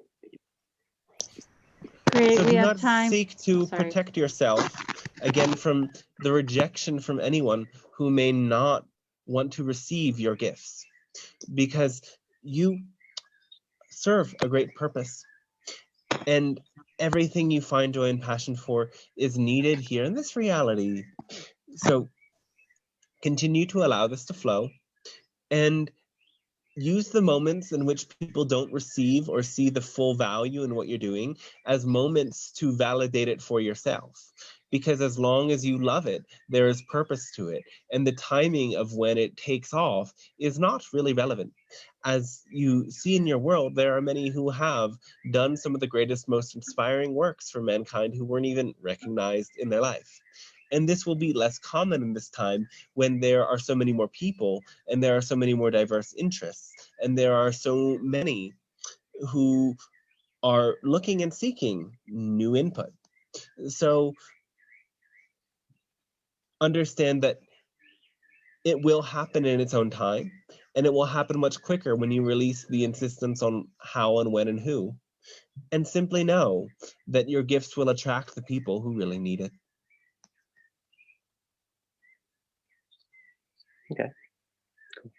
Great, So we do have not time. seek to Sorry. protect yourself, again, from the rejection from anyone who may not want to receive your gifts, because you serve a great purpose. And everything you find joy and passion for is needed here in this reality. So continue to allow this to flow and use the moments in which people don't receive or see the full value in what you're doing as moments to validate it for yourself. Because as long as you love it, there is purpose to it. And the timing of when it takes off is not really relevant. As you see in your world, there are many who have done some of the greatest, most inspiring works for mankind who weren't even recognized in their life. And this will be less common in this time when there are so many more people and there are so many more diverse interests and there are so many who are looking and seeking new input. So understand that it will happen in its own time, and it will happen much quicker when you release the insistence on how and when and who. And simply know that your gifts will attract the people who really need it. Okay, cool.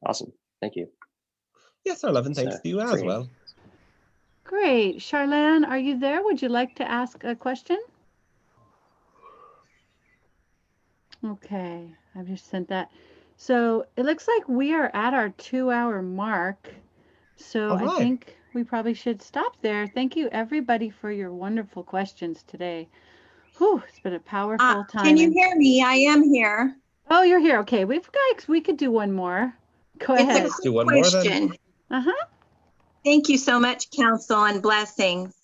Awesome, thank you. Yes, our love and thanks to you as freeing. well. Great. Charlene, are you there? Would you like to ask a question? Okay, I've just sent that. So it looks like we are at our 2-hour mark. So All I right. think we probably should stop there. Thank you, everybody, for your wonderful questions today. Whew, it's been a powerful time. Can you hear me? I am here. Oh, you're here. Okay, we could do one more. Go It's ahead. Let's do one question. more then. Uh-huh. Thank you so much, Council, and blessings.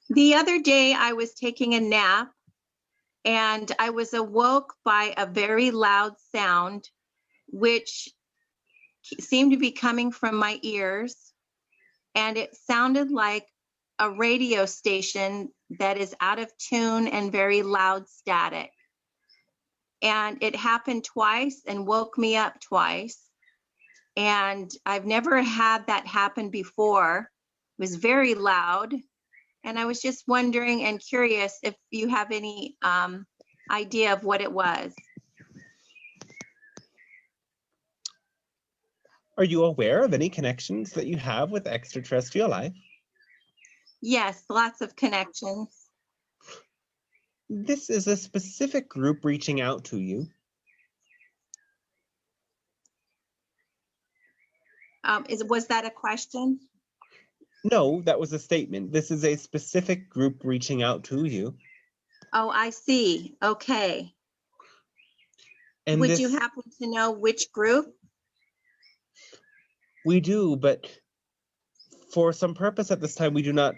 The other day, I was taking a nap, and I was awoke by a very loud sound, which seemed to be coming from my ears, and it sounded like a radio station that is out of tune and very loud static. And it happened twice and woke me up twice. And I've never had that happen before. It was very loud. And I was just wondering and curious if you have any idea of what it was. Are you aware of any connections that you have with extraterrestrial life? Yes, lots of connections. This is a specific group reaching out to you. Was that a question? No, that was a statement. This is a specific group reaching out to you. Oh, I see. Okay. And Would you happen to know which group? We do, but for some purpose at this time, we do not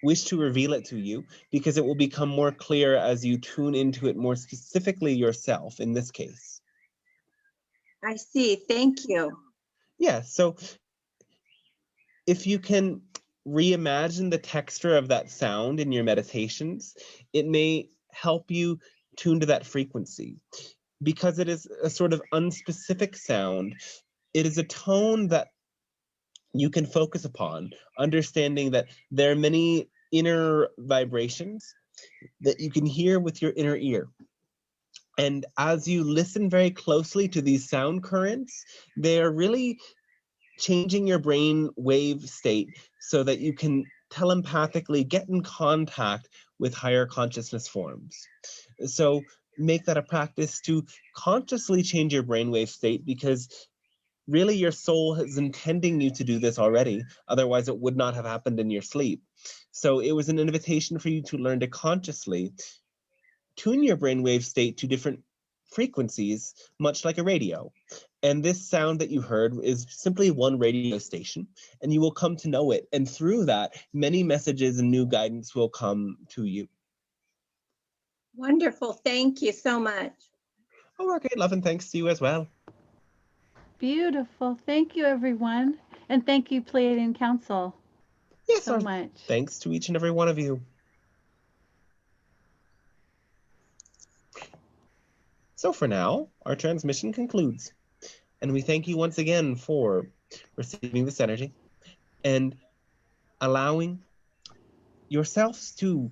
wish to reveal it to you because it will become more clear as you tune into it more specifically yourself in this case. I see. Thank you. Yeah, so if you can reimagine the texture of that sound in your meditations, it may help you tune to that frequency. Because it is a sort of unspecific sound, it is a tone that you can focus upon, understanding that there are many inner vibrations that you can hear with your inner ear. And as you listen very closely to these sound currents, they are really changing your brain wave state so that you can telepathically get in contact with higher consciousness forms. So make that a practice to consciously change your brainwave state, because really your soul is intending you to do this already. Otherwise, it would not have happened in your sleep. So it was an invitation for you to learn to consciously tune your brainwave state to different frequencies, much like a radio. And this sound that you heard is simply one radio station, and you will come to know it. And through that, many messages and new guidance will come to you. Wonderful. Thank you so much. Oh, okay, love and thanks to you as well. Beautiful. Thank you, everyone. And thank you, Pleiadian Council, so much. Thanks to each and every one of you. So for now, our transmission concludes. And we thank you once again for receiving this energy and allowing yourselves to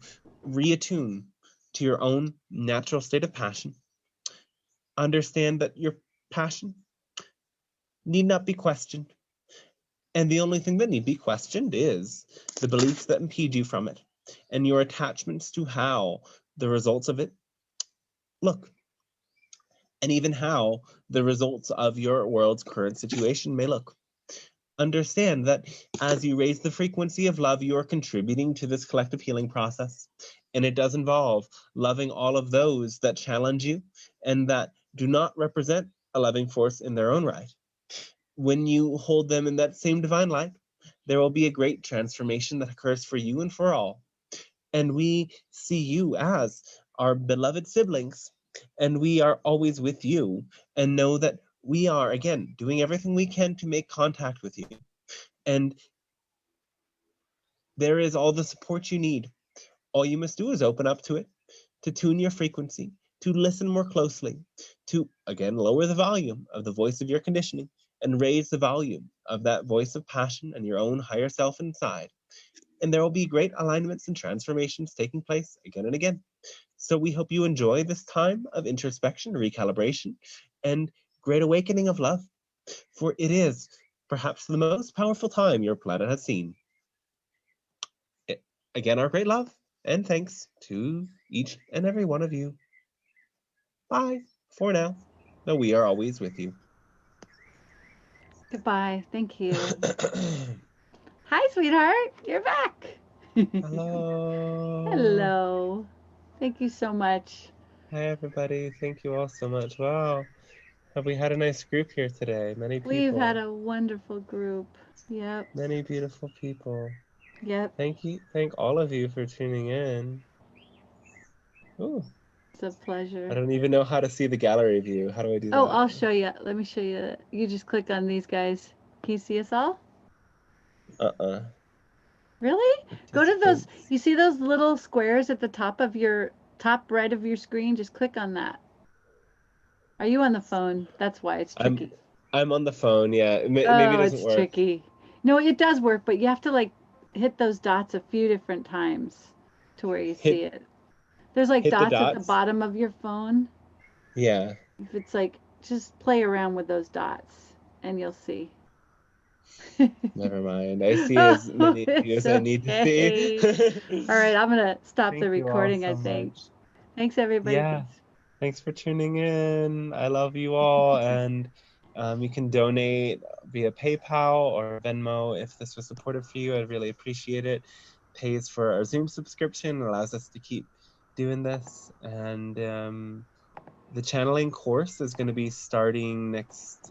reattune to your own natural state of passion. Understand that your passion need not be questioned. And the only thing that need be questioned is the beliefs that impede you from it and your attachments to how the results of it look. And even how the results of your world's current situation may look. Understand that as you raise the frequency of love, you are contributing to this collective healing process. And it does involve loving all of those that challenge you and that do not represent a loving force in their own right. When you hold them in that same divine light, there will be a great transformation that occurs for you and for all. And we see you as our beloved siblings, and we are always with you, and know that we are, again, doing everything we can to make contact with you. And there is all the support you need. All you must do is open up to it, to tune your frequency, to listen more closely, to, again, lower the volume of the voice of your conditioning and raise the volume of that voice of passion and your own higher self inside. And there will be great alignments and transformations taking place again and again. So we hope you enjoy this time of introspection, recalibration, and great awakening of love, for it is perhaps the most powerful time your planet has seen. Again, our great love and thanks to each and every one of you. Bye for now, though we are always with you. Goodbye. Thank you. Hi, sweetheart. You're back. Hello. Hello. Thank you so much. Hi, everybody. Thank you all so much. Wow. Have we had a nice group here today? Many people. We've had a wonderful group. Yep. Many beautiful people. Yep. Thank all of you for tuning in. Ooh. It's a pleasure. I don't even know how to see the gallery view. How do I do that? Oh, I'll show you. Let me show you. You just click on these guys. Can you see us all? Really? Go to those. You see those little squares at the top right of your screen? Just click on that. Are you on the phone? That's why it's tricky. I'm on the phone, yeah. Maybe it doesn't it's work. Tricky. No, it does work, but you have to like hit those dots a few different times to where you see it. There's like dots at the bottom of your phone. Yeah. If it's like, just play around with those dots and you'll see. Never mind. I see as many as I need to see. All right, I'm going to stop the recording, I think. Thanks, everybody. Yeah. Thanks for tuning in. I love you all. And you can donate via PayPal or Venmo if this was supportive for you. I'd really appreciate it. Pays for our Zoom subscription, allows us to keep doing this. And the channeling course is going to be starting next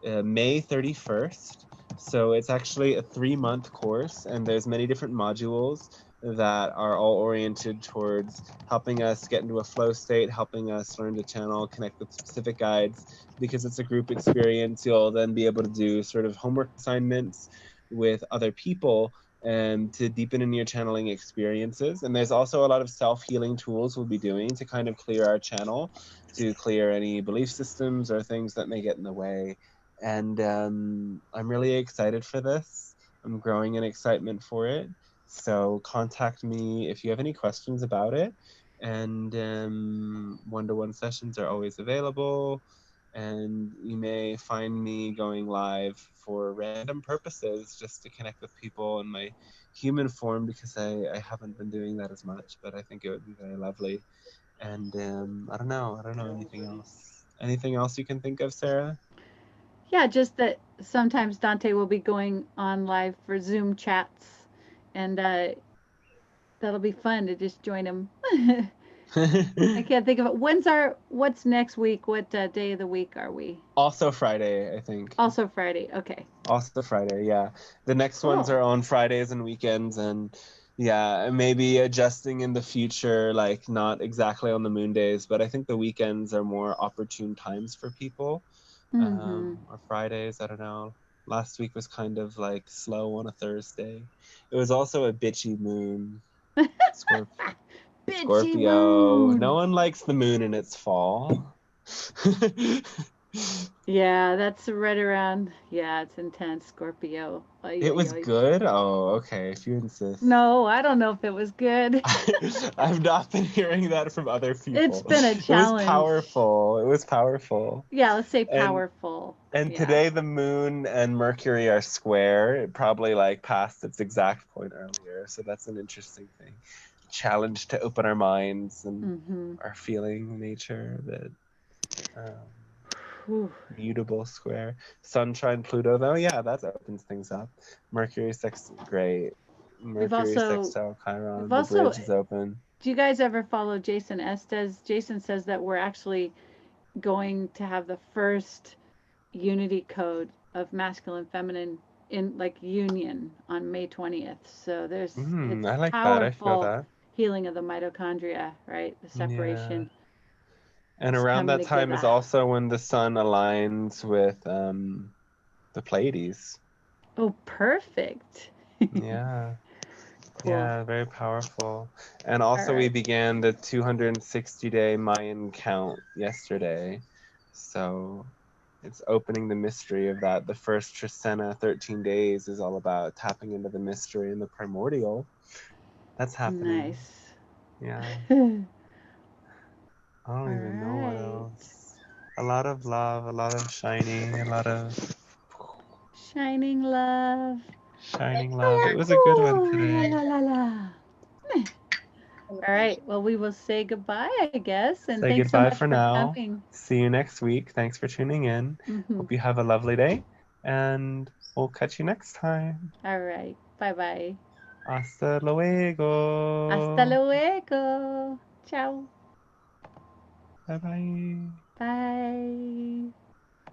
May 31st. So it's actually a 3-month course, and there's many different modules that are all oriented towards helping us get into a flow state, helping us learn to channel, connect with specific guides. Because it's a group experience, you'll then be able to do sort of homework assignments with other people and to deepen in your channeling experiences. And there's also a lot of self-healing tools we'll be doing to kind of clear our channel, to clear any belief systems or things that may get in the way. And I'm really excited for this. I'm growing in excitement for it. So contact me if you have any questions about it. And one-to-one sessions are always available. And you may find me going live for random purposes just to connect with people in my human form, because I haven't been doing that as much, but I think it would be very lovely. And I don't know anything else. Anything else you can think of, Sarah? Yeah, just that sometimes Dante will be going on live for Zoom chats, and that'll be fun to just join him. I can't think of it. What's next week? What day of the week are we? Also Friday, I think. Also Friday, okay. Also Friday, yeah. The next Cool. ones are on Fridays and weekends, and yeah, maybe adjusting in the future, like not exactly on the moon days, but I think the weekends are more opportune times for people. Or Fridays, I don't know. Last week was kind of like slow on a Thursday. It was also a bitchy moon. Bitchy Scorpio. moon. No one likes the moon in its fall. Yeah, that's right around. Yeah, it's intense, Scorpio. It was good? Oh, okay, if you insist. No, I don't know if it was good. I've not been hearing that from other people. It's been a challenge. It was powerful. Yeah, let's say powerful. And yeah. Today the moon and Mercury are square. It probably like passed its exact point earlier. So that's an interesting thing. Challenge to open our minds and our feeling nature that mutable square. Sunshine Pluto though, yeah, that opens things up. Mercury sextile, great. Mercury sextile Chiron, the bridge is open. Do you guys ever follow Jason Estes? Jason says that we're actually going to have the first unity code of masculine feminine in like union on May 20th. So there's it's I like powerful that. I feel that. Healing of the mitochondria, right? The separation. Yeah. And around that time is also when the sun aligns with the Pleiades. Oh, perfect. Yeah. Cool. Yeah, very powerful. And also we began the 260-day Mayan count yesterday. So it's opening the mystery of that. The first Trisena, 13 days, is all about tapping into the mystery and the primordial. That's happening. Nice. Yeah. I don't even know what else. A lot of love, a lot of shining, a lot of shining love. Shining love. It was a good one today. La, la, la. All right. Well, we will say goodbye, I guess. And say thanks goodbye so much for now. Coming. See you next week. Thanks for tuning in. Hope you have a lovely day, and we'll catch you next time. All right. Bye-bye. Hasta luego. Hasta luego. Ciao. Bye-bye. Bye.